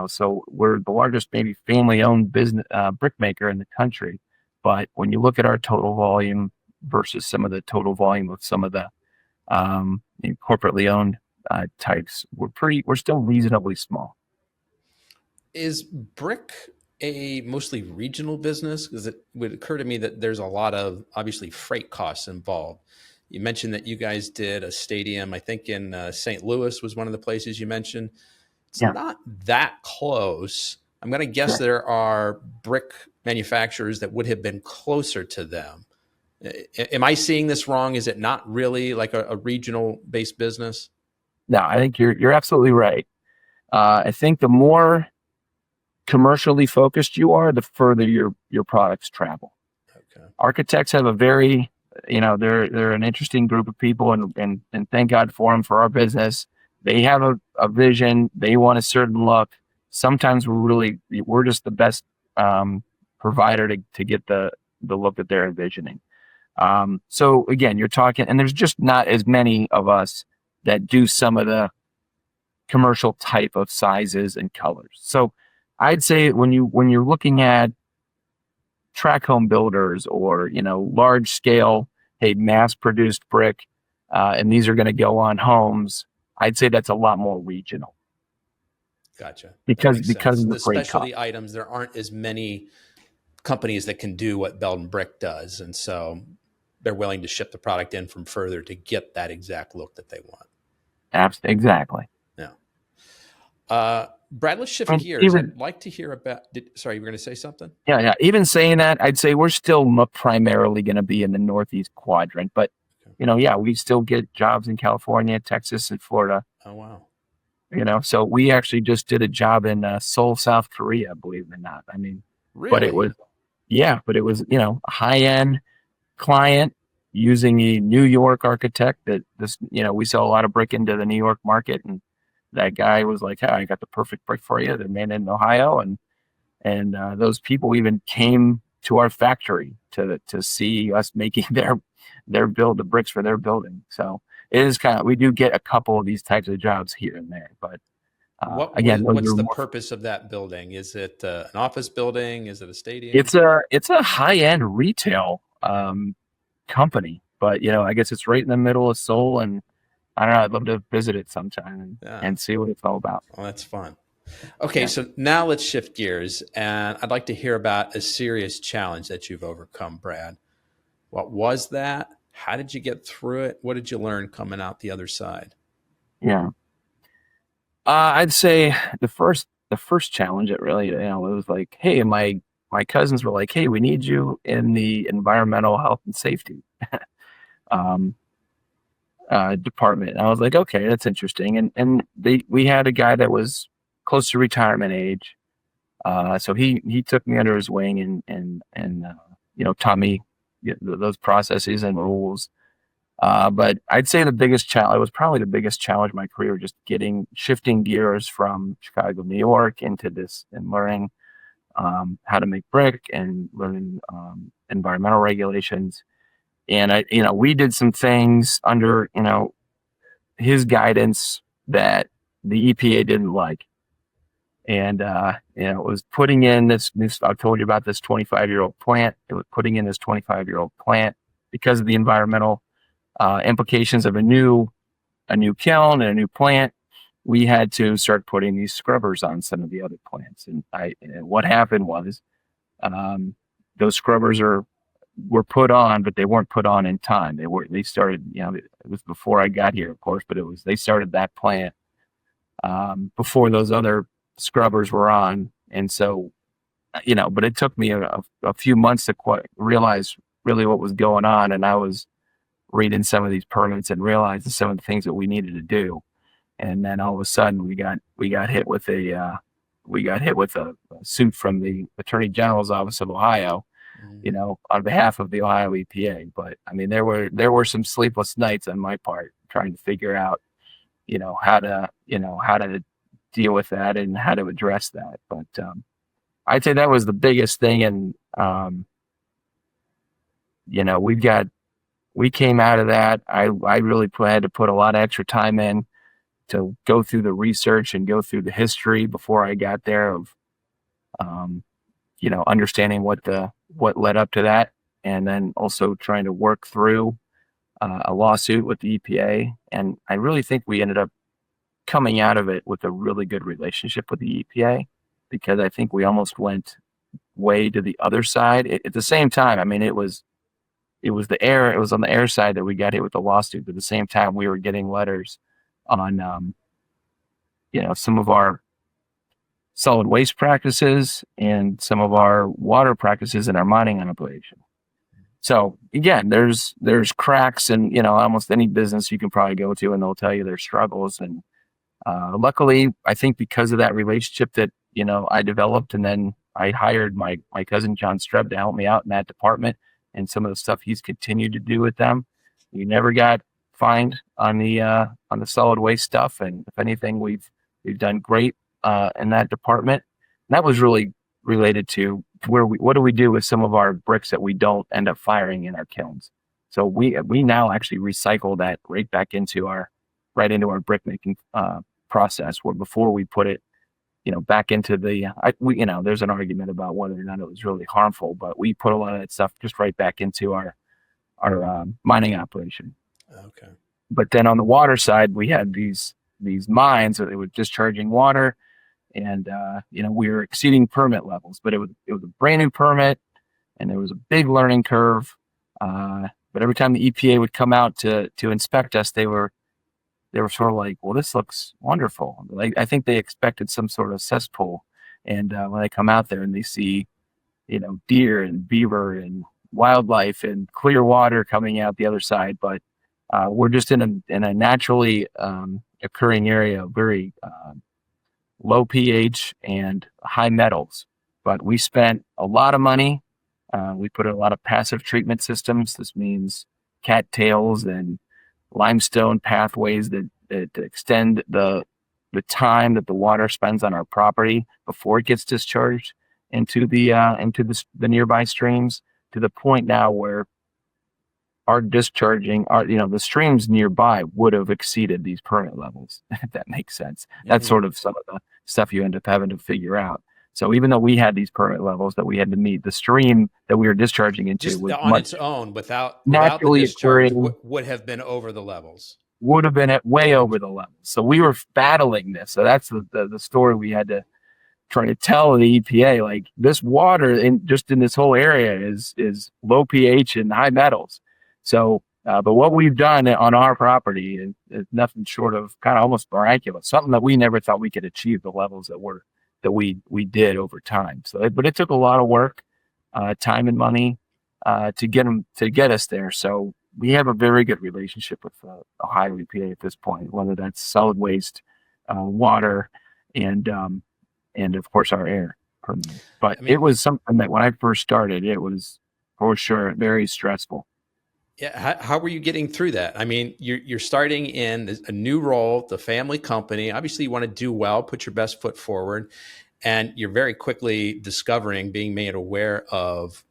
So we're the largest, maybe family-owned business brick maker in the country. But when you look at our total volume versus some of the total volume of some of the corporately owned types, we're still reasonably small. Is brick a mostly regional business? Because it would occur to me that there's a lot of obviously freight costs involved. You mentioned that you guys did a stadium, I think in St. Louis was one of the places you mentioned. It's not that close. I'm going to guess there are brick manufacturers that would have been closer to them. Am I seeing this wrong? Is it not really like a regional based business? No, I think you're absolutely right. I think the more commercially focused you are, the further your products travel. Okay. Architects have a very, they're an interesting group of people, and thank God for them for our business. They have a vision. They want a certain look. Sometimes we're just the best provider to get the look that they're envisioning. So again, you're talking, and there's just not as many of us that do some of the commercial type of sizes and colors. So I'd say when you're looking at track home builders or large scale, mass produced brick, and these are going to go on homes, I'd say that's a lot more regional. Gotcha. Because of the specialty items, there aren't as many companies that can do what Belden Brick does, and so they're willing to ship the product in from further to get that exact look that they want. Exactly. Yeah. Brad, let's shift gears. I'd like to hear about. Sorry, you were going to say something? Yeah. Even saying that, I'd say we're still primarily going to be in the Northeast quadrant, but we still get jobs in California, Texas, and Florida. Oh wow. So we actually just did a job in Seoul, South Korea, believe it or not. I mean, really? But it was a high end client, using a New York architect that we sell a lot of brick into the New York market. And that guy was like, hey, I got the perfect brick for you. They're made in Ohio. And those people even came to our factory to see us making their build the bricks for their building. So it is we do get a couple of these types of jobs here and there, but what's the purpose of that building? Is it an office building? Is it a stadium? It's a high-end retail company, but I guess it's right in the middle of Seoul, and I don't know, I'd love to visit it sometime and see what it's all about. Well, that's fun. Okay, so now let's shift gears, and I'd like to hear about a serious challenge that you've overcome, Brad. What was that? How did you get through it? What did you learn coming out the other side? Yeah. I'd say the first challenge, it really, it was like, hey, my cousins were like, hey, we need you in the environmental health and safety department. And I was like, okay, that's interesting. And we had a guy that was close to retirement age. So he took me under his wing and taught me those processes and rules. But I'd say the biggest challenge, it was probably the biggest challenge of my career, just shifting gears from Chicago, New York into this and learning how to make brick and learning environmental regulations. And we did some things under, his guidance that the EPA didn't like. And, it was putting in this, I've told you about this 25-year-old plant. It was putting in this 25-year-old plant because of the environmental implications of a new kiln and a new plant. We had to start putting these scrubbers on some of the other plants. And what happened was, those scrubbers were put on, but they weren't put on in time. They started, it was before I got here, of course, but they started that plant before those other scrubbers were on. And so, but it took me a few months to realize really what was going on. And I was reading some of these permits and realizing some of the things that we needed to do. And then all of a sudden we got hit with a suit from the Attorney General's Office of Ohio, on behalf of the Ohio EPA. But I mean, there were some sleepless nights on my part trying to figure out, how to deal with that and how to address that. But I'd say that was the biggest thing. And we came out of that. I really had to put a lot of extra time in to go through the research and go through the history before I got there of, understanding what led up to that. And then also trying to work through a lawsuit with the EPA. And I really think we ended up coming out of it with a really good relationship with the EPA, because I think we almost went way to the other side at the same time. I mean, it was on the air side that we got hit with the lawsuit, but at the same time we were getting letters on, some of our solid waste practices and some of our water practices in our mining operation. So again, there's cracks in, almost any business you can probably go to, and they'll tell you their struggles. And luckily, I think because of that relationship that, I developed, and then I hired my cousin, John Streb, to help me out in that department, and some of the stuff he's continued to do with them. We never got fined on the solid waste stuff. And if anything, we've done great in that department. And that was really related to what do we do with some of our bricks that we don't end up firing in our kilns. So we now actually recycle that right into our brick making process, where before we put it, back into there's an argument about whether or not it was really harmful, but we put a lot of that stuff just right back into our mining operation. Okay. But then on the water side, we had these mines that they were discharging water, and we were exceeding permit levels. But it was a brand new permit, and there was a big learning curve. But every time the EPA would come out to inspect us, they were sort of like, well, this looks wonderful. Like, I think they expected some sort of cesspool. And when they come out there and they see, deer and beaver and wildlife and clear water coming out the other side, but we're just in a naturally occurring area, very low pH and high metals. But we spent a lot of money. We put in a lot of passive treatment systems. This means cattails and limestone pathways that extend the time that the water spends on our property before it gets discharged into the nearby streams, to the point now where the streams nearby would have exceeded these permit levels, if that makes sense. That's sort of some of the stuff you end up having to figure out. So even though we had these permit levels that we had to meet, the stream that we were discharging into just was on its own, without the naturally discharge, occurring, would have been over the levels. would have been way over the levels. So we were battling this. So that's the story we had to try to tell the EPA. Like, this water in this whole area is low pH and high metals. So, but what we've done on our property is nothing short of kind of almost miraculous. Something that we never thought we could achieve the levels that we did over time. So, but it took a lot of work, time and money, to get us there. So we have a very good relationship with Ohio EPA at this point, whether that's solid waste, water, and of course our air. But it was something that when I first started, it was for sure very stressful. Yeah. How were you getting through that? I mean, you're starting in a new role, the family company. Obviously, you want to do well, put your best foot forward, and you're very quickly being made aware of,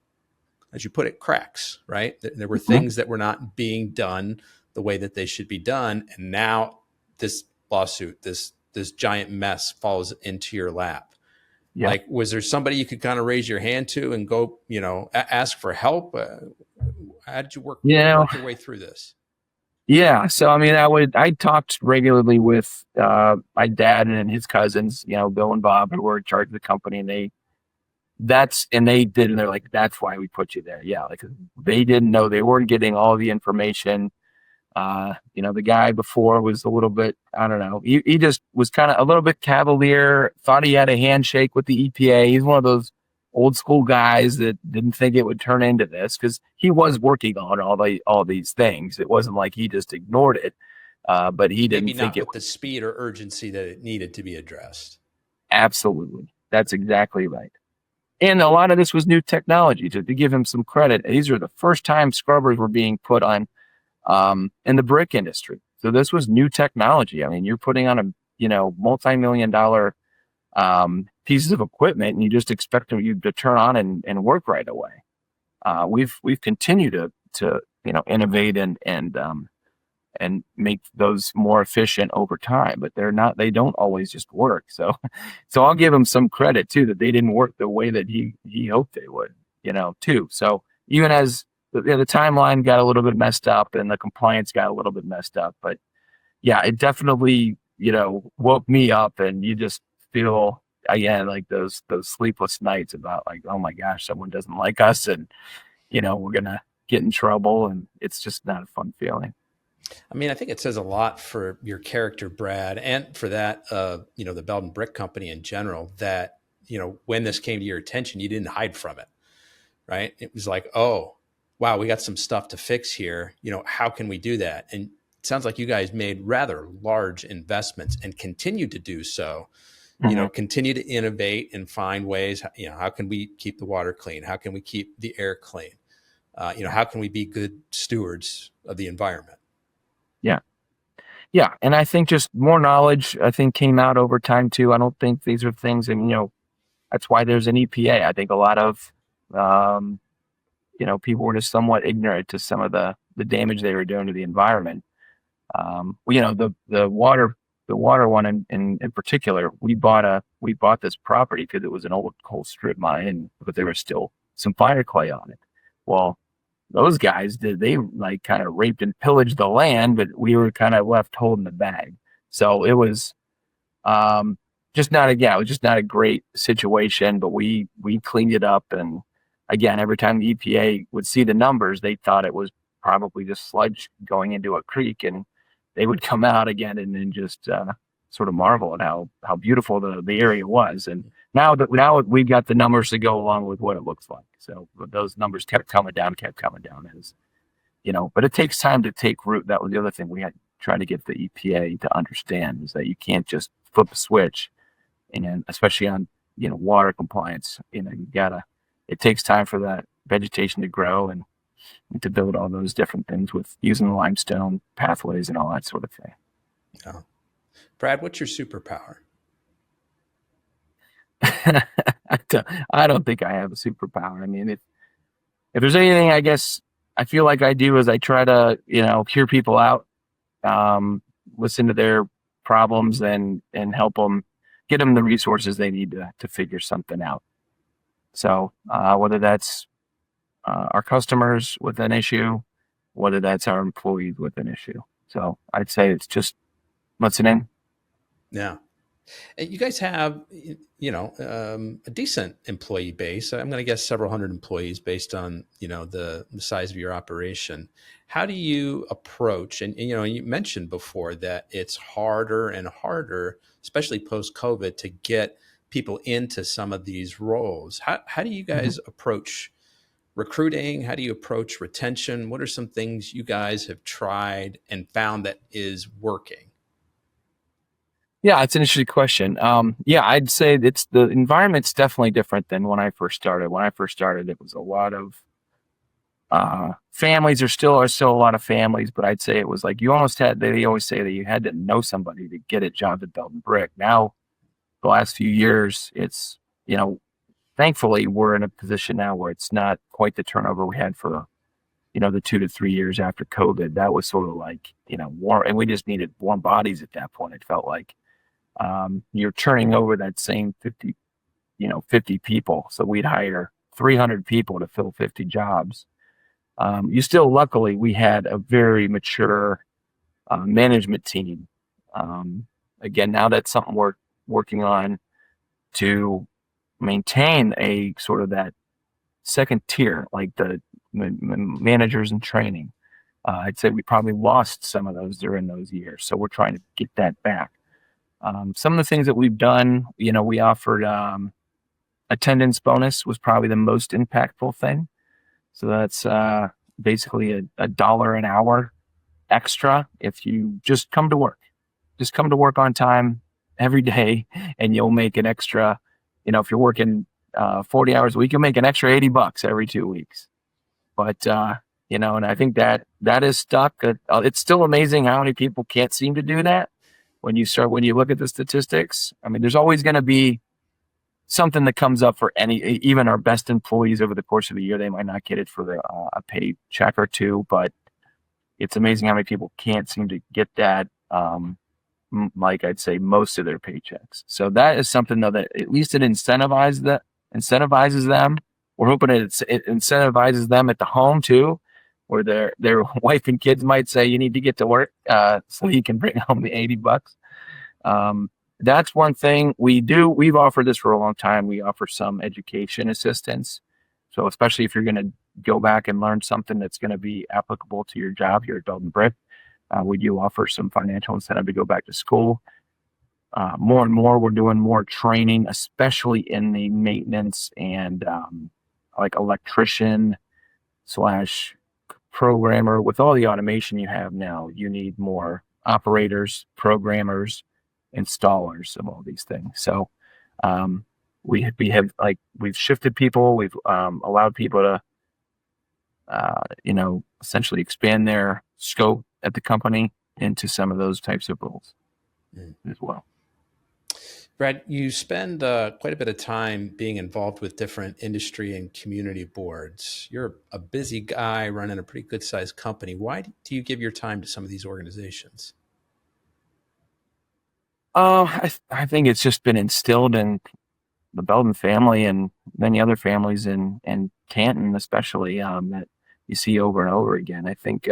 as you put it, cracks, right? There were things that were not being done the way that they should be done. And now this lawsuit, this giant mess falls into your lap. Yeah. Like, was there somebody you could kind of raise your hand to and go, ask for help? How did you work your way through this? Yeah. So, I mean, I talked regularly with my dad and his cousins, Bill and Bob, who were in charge of the company, and they're like, that's why we put you there. Yeah. Like, they didn't know, they weren't getting all the information. The guy before was a little bit, I don't know, he just was kind of a little bit cavalier, thought he had a handshake with the EPA. He's one of those old school guys that didn't think it would turn into this, because he was working on all these things. It wasn't like he just ignored it, but he didn't think it with the speed or urgency that it needed to be addressed. Absolutely. That's exactly right. And a lot of this was new technology. To give him some credit, these are the first time scrubbers were being put on in the brick industry. So this was new technology. I mean, you're putting on a multi-million-dollar pieces of equipment, and you just expect you to turn on and work right away. We've continued to innovate and make those more efficient over time, but they don't always just work. So I'll give him some credit too, that they didn't work the way that he hoped they would, too. So even as the timeline got a little bit messed up and the compliance got a little bit messed up, but yeah, it definitely, woke me up, and you just feel, again, like those sleepless nights about, like, oh my gosh, someone doesn't like us, and we're gonna get in trouble, and it's just not a fun feeling. I mean, I think it says a lot for your character, Brad, and for that the Belden Brick Company in general, that when this came to your attention, you didn't hide from it, right? It was like, oh wow, we got some stuff to fix here, how can we do that? And it sounds like you guys made rather large investments and continue to do so. Continue to innovate and find ways, how can we keep the water clean? How can we keep the air clean? How can we be good stewards of the environment? Yeah. Yeah. And I think just more knowledge, came out over time too. I don't think these are things, and, that's why there's an EPA. I think a lot of, people were just somewhat ignorant to some of the damage they were doing to the environment. The water one in particular, we bought this property because it was an old coal strip mine, but there was still some fire clay on it. Well, those guys they like kind of raped and pillaged the land, but we were kind of left holding the bag. So it was just not a great situation, but we cleaned it up. And again, every time the EPA would see the numbers, they thought it was probably just sludge going into a creek, and they would come out again and then just sort of marvel at how beautiful the area was. And now we've got the numbers to go along with what it looks like. So those numbers kept coming down as, but it takes time to take root. That was the other thing we had to try to get the EPA to understand, is that you can't just flip a switch, and especially on, water compliance, it takes time for that vegetation to grow, and to build all those different things with using the limestone pathways and all that sort of thing. Yeah. Brad, what's your superpower? I don't think I have a superpower. I mean, if there's anything, I guess I feel like I do is I try to, hear people out, listen to their problems and help them, get them the resources they need to figure something out. So whether that's our customers with an issue, whether that's our employees with an issue. So I'd say it's just listening. Yeah. You guys have, a decent employee base. I'm going to guess several hundred employees based on, the size of your operation. How do you approach, and you mentioned before that it's harder and harder, especially post-COVID, to get people into some of these roles. How do you guys approach recruiting? How do you approach retention? What are some things you guys have tried and found that is working? Yeah, it's an interesting question. I'd say the environment's definitely different than when I first started. When I first started, it was a lot of families. There still are a lot of families, but I'd say it was like you almost had. They always say that you had to know somebody to get a job at Belden Brick. Now, the last few years, it's thankfully we're in a position now where it's not quite the turnover we had for the 2 to 3 years after COVID. That was sort of like warm, and we just needed warm bodies at that point. It felt like. You're turning over that same 50 people. So we'd hire 300 people to fill 50 jobs. Luckily, we had a very mature management team. Again, now that's something we're working on to maintain a sort of that second tier, like the managers in training. I'd say we probably lost some of those during those years. So we're trying to get that back. Some of the things that we've done, we offered attendance bonus was probably the most impactful thing. So that's basically a dollar an hour extra if you just come to work. Just come to work on time every day, and you'll make an extra. If you're working 40 hours a week, you'll make an extra $80 every 2 weeks. But and I think that is stuck. It's still amazing how many people can't seem to do that. When you look at the statistics, I mean, there's always going to be something that comes up for even our best employees over the course of the year. They might not get it for a pay check or two, but it's amazing how many people can't seem to get that. Like I'd say most of their paychecks. So that is something though that at least it incentivizes them. We're hoping it incentivizes them at the home too, where their wife and kids might say, you need to get to work so you can bring home the $80. That's one thing we do. We've offered this for a long time. We offer some education assistance. So especially if you're going to go back and learn something that's going to be applicable to your job here at Belden Brick, we do offer some financial incentive to go back to school. More and more, we're doing more training, especially in the maintenance and like electrician / programmer. With all the automation you have now, you need more operators, programmers, installers of all these things. So we've shifted people. We've allowed people to essentially expand their scope at the company into some of those types of roles as well. Brad, you spend quite a bit of time being involved with different industry and community boards. You're a busy guy running a pretty good sized company. Why do you give your time to some of these organizations? I think it's just been instilled in the Belden family and many other families in Canton, especially that you see over and over again. I think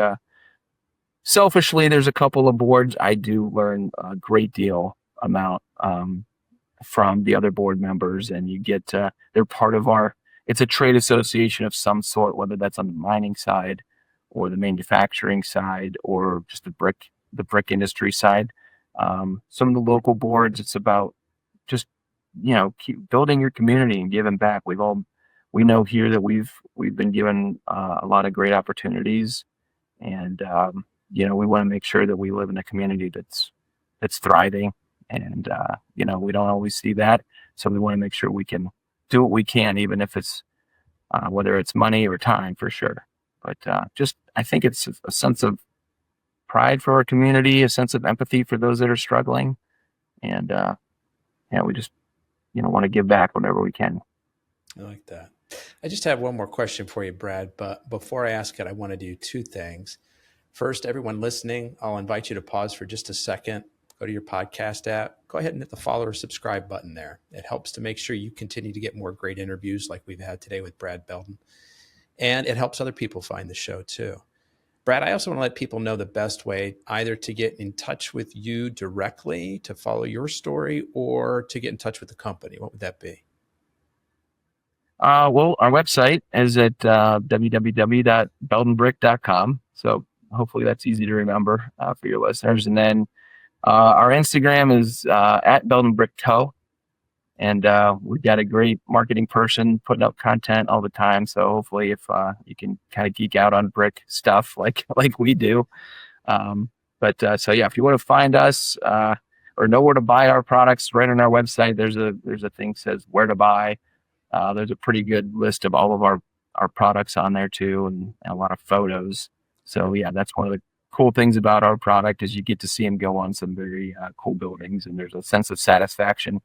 selfishly, there's a couple of boards I do learn a great deal amount from the other board members, and you get they're part of it's a trade association of some sort, whether that's on the mining side or the manufacturing side or just the brick industry side. Some of the local boards, it's about just keep building your community and giving back. We know here that we've been given a lot of great opportunities, and we want to make sure that we live in a community that's thriving. And, we don't always see that. So we want to make sure we can do what we can, even if it's, whether it's money or time, for sure. But I think it's a sense of pride for our community, a sense of empathy for those that are struggling. And we just, want to give back whenever we can. I like that. I just have one more question for you, Brad. But before I ask it, I want to do two things. First, everyone listening, I'll invite you to pause for just a second. Go to your podcast app. Go ahead and hit the follow or subscribe button there. It helps to make sure you continue to get more great interviews like we've had today with Brad Belden. And it helps other people find the show too. Brad, I also want to let people know the best way either to get in touch with you directly to follow your story or to get in touch with the company. What would that be? Well, our website is at www.beldenbrick.com. So hopefully that's easy to remember for your listeners. And then our Instagram is at Belden Brick Co. And we've got a great marketing person putting up content all the time. So hopefully if you can kind of geek out on brick stuff like we do. So if you want to find us or know where to buy our products, right on our website, there's a thing that says where to buy. There's a pretty good list of all of our products on there too, and a lot of photos. So yeah, that's one of the cool things about our product is you get to see them go on some very cool buildings, and there's a sense of satisfaction,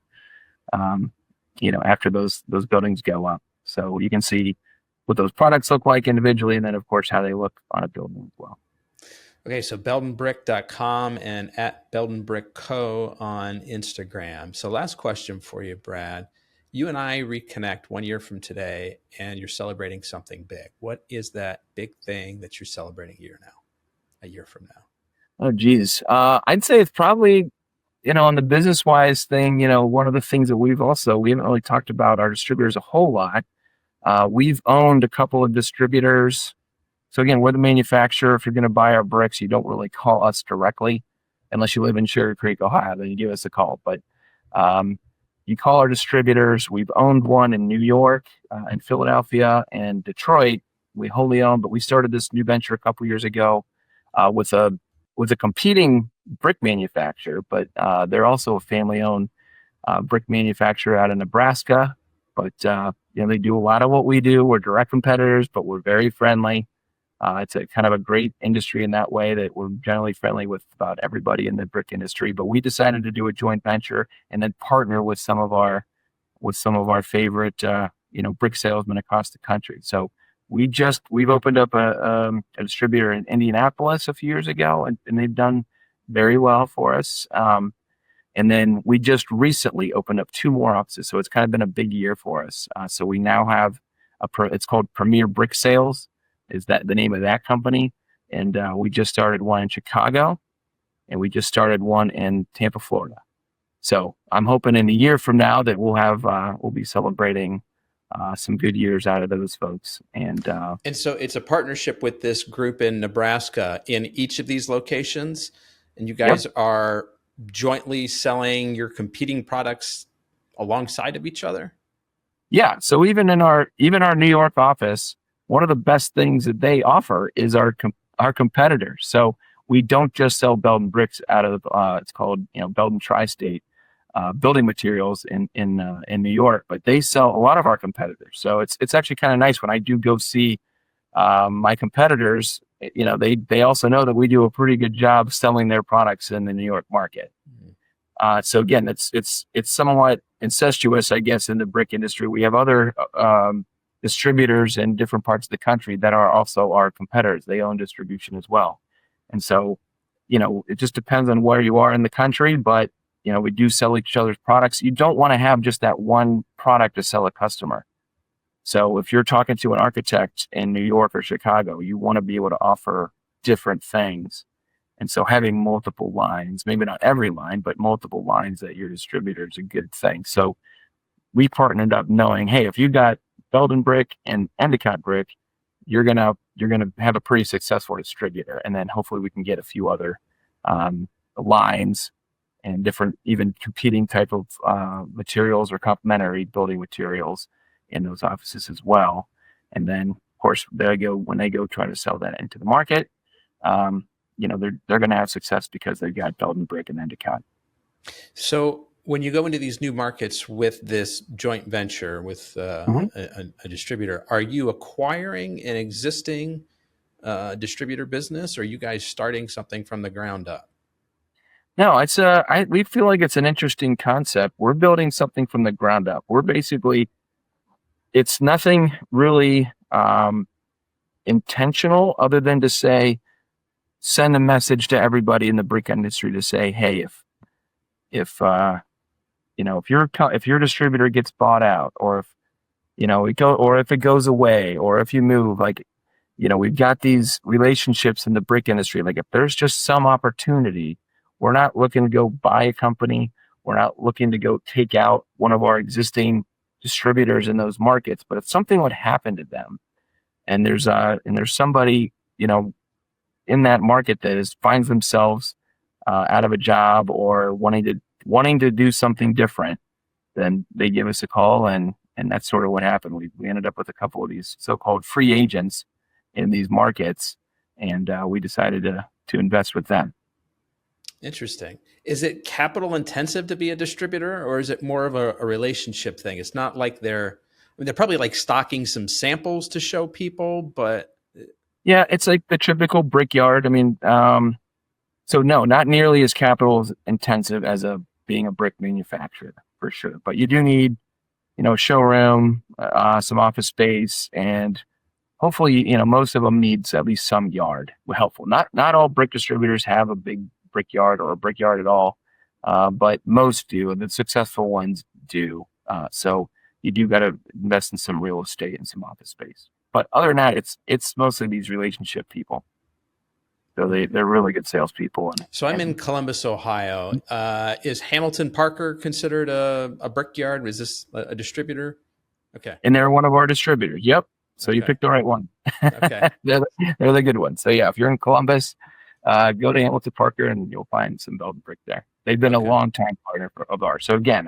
after those buildings go up. So you can see what those products look like individually, and then of course how they look on a building as well. Okay, so beldenbrick.com and at Belden Brick Co. on Instagram. So last question for you, Brad. You and I reconnect 1 year from today, and you're celebrating something big. What is that big thing that you're celebrating a year from now? Oh, geez. I'd say it's probably, on the business-wise thing, one of the things that we haven't really talked about our distributors a whole lot. We've owned a couple of distributors. So again, we're the manufacturer. If you're going to buy our bricks, you don't really call us directly unless you live in Sugar Creek, Ohio, then you give us a call. But you call our distributors. We've owned one in New York, in Philadelphia, and Detroit. We wholly own, but we started this new venture a couple years ago with a competing brick manufacturer, but they're also a family-owned brick manufacturer out of Nebraska. But they do a lot of what we do. We're direct competitors, but we're very friendly. It's a kind of a great industry in that way that we're generally friendly with about everybody in the brick industry. But we decided to do a joint venture and then partner with some of our favorite brick salesmen across the country. So we've opened up a distributor in Indianapolis a few years ago, and they've done very well for us. And then we just recently opened up 2 more offices, so it's kind of been a big year for us. So we now have it's called Premier Brick Sales. Is that the name of that company? And we just started one in Chicago, and we just started one in Tampa, Florida. So I'm hoping in a year from now that we'll be celebrating some good years out of those folks. And so it's a partnership with this group in Nebraska in each of these locations, and you guys are jointly selling your competing products alongside of each other. Yeah. So even our New York office, one of the best things that they offer is our competitors. So we don't just sell Belden bricks out of it's called Belden Tri-State building materials in New York, but they sell a lot of our competitors. So it's actually kind of nice when I do go see my competitors. They also know that we do a pretty good job selling their products in the New York market. So again, it's somewhat incestuous, I guess, in the brick industry. We have other distributors in different parts of the country that are also our competitors. They own distribution as well. And so, it just depends on where you are in the country, but, we do sell each other's products. You don't want to have just that one product to sell a customer. So if you're talking to an architect in New York or Chicago, you want to be able to offer different things. And so having multiple lines, maybe not every line, but multiple lines at your distributor is a good thing. So we partnered up knowing, hey, if you got Belden brick and Endicott brick, you're gonna have a pretty successful distributor, and then hopefully we can get a few other lines and different, even competing type of materials or complementary building materials in those offices as well. And then, of course, when they go try to sell that into the market, they're going to have success because they've got Belden brick and Endicott. So when you go into these new markets with this joint venture with a distributor, are you acquiring an existing distributor business, or are you guys starting something from the ground up? No, we feel like it's an interesting concept. We're building something from the ground up. It's nothing really intentional other than to send a message to everybody in the brick industry to say, hey, if your distributor gets bought out, or if it goes away, or if you move, we've got these relationships in the brick industry. Like, if there's just some opportunity, we're not looking to go buy a company. We're not looking to go take out one of our existing distributors in those markets. But if something would happen to them, and there's somebody, in that market that finds themselves out of a job or wanting to do something different, then they give us a call, and that's sort of what happened. We ended up with a couple of these so-called free agents in these markets, and we decided to invest with them. Interesting. Is it capital intensive to be a distributor, or is it more of a relationship thing? It's not like they're probably like stocking some samples to show people, but yeah, it's like the typical brickyard. So no, not nearly as capital intensive as being a brick manufacturer, for sure. But you do need, a showroom, some office space, and hopefully, most of them needs at least some yard. Helpful. Not all brick distributors have a big brickyard or a brickyard at all, but most do, and the successful ones do. So you do got to invest in some real estate and some office space. But other than that, it's mostly these relationship people. So they're really good salespeople. So I'm in Columbus, Ohio. Is Hamilton Parker considered a brickyard? Is this a distributor? Okay. And they're one of our distributors. Yep. So you picked the right one. Okay. they're the good ones. So yeah, if you're in Columbus, go to Hamilton Parker and you'll find some Belden brick there. They've been a long time partner of ours. So again,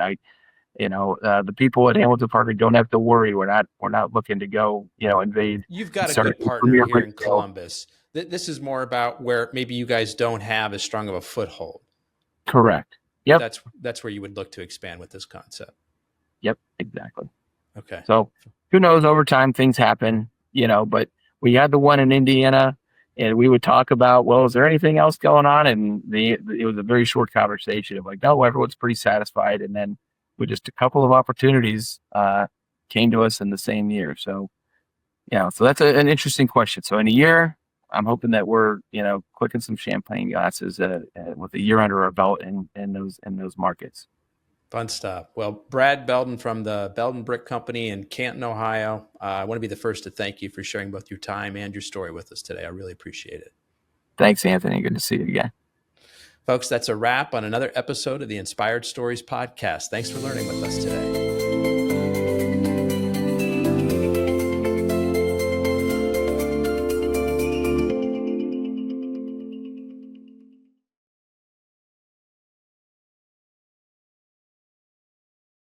the people at Hamilton Parker don't have to worry. We're not looking to go, invade. You've got a good partner here in Columbus. This is more about where maybe you guys don't have as strong of a foothold. Correct. Yep. That's where you would look to expand with this concept. Yep, exactly. Okay. So who knows, over time things happen, but we had the one in Indiana, and we would talk about, well, is there anything else going on? And it was a very short conversation of like, no, everyone's pretty satisfied. And then with just a couple of opportunities came to us in the same year. So, so that's an interesting question. So in a year, I'm hoping that we're, clicking some champagne glasses with a year under our belt in those markets. Fun stuff. Well, Brad Belden from the Belden Brick Company in Canton, Ohio. I want to be the first to thank you for sharing both your time and your story with us today. I really appreciate it. Thanks, Anthony. Good to see you again. Folks, that's a wrap on another episode of the Inspired Stories podcast. Thanks for learning with us today.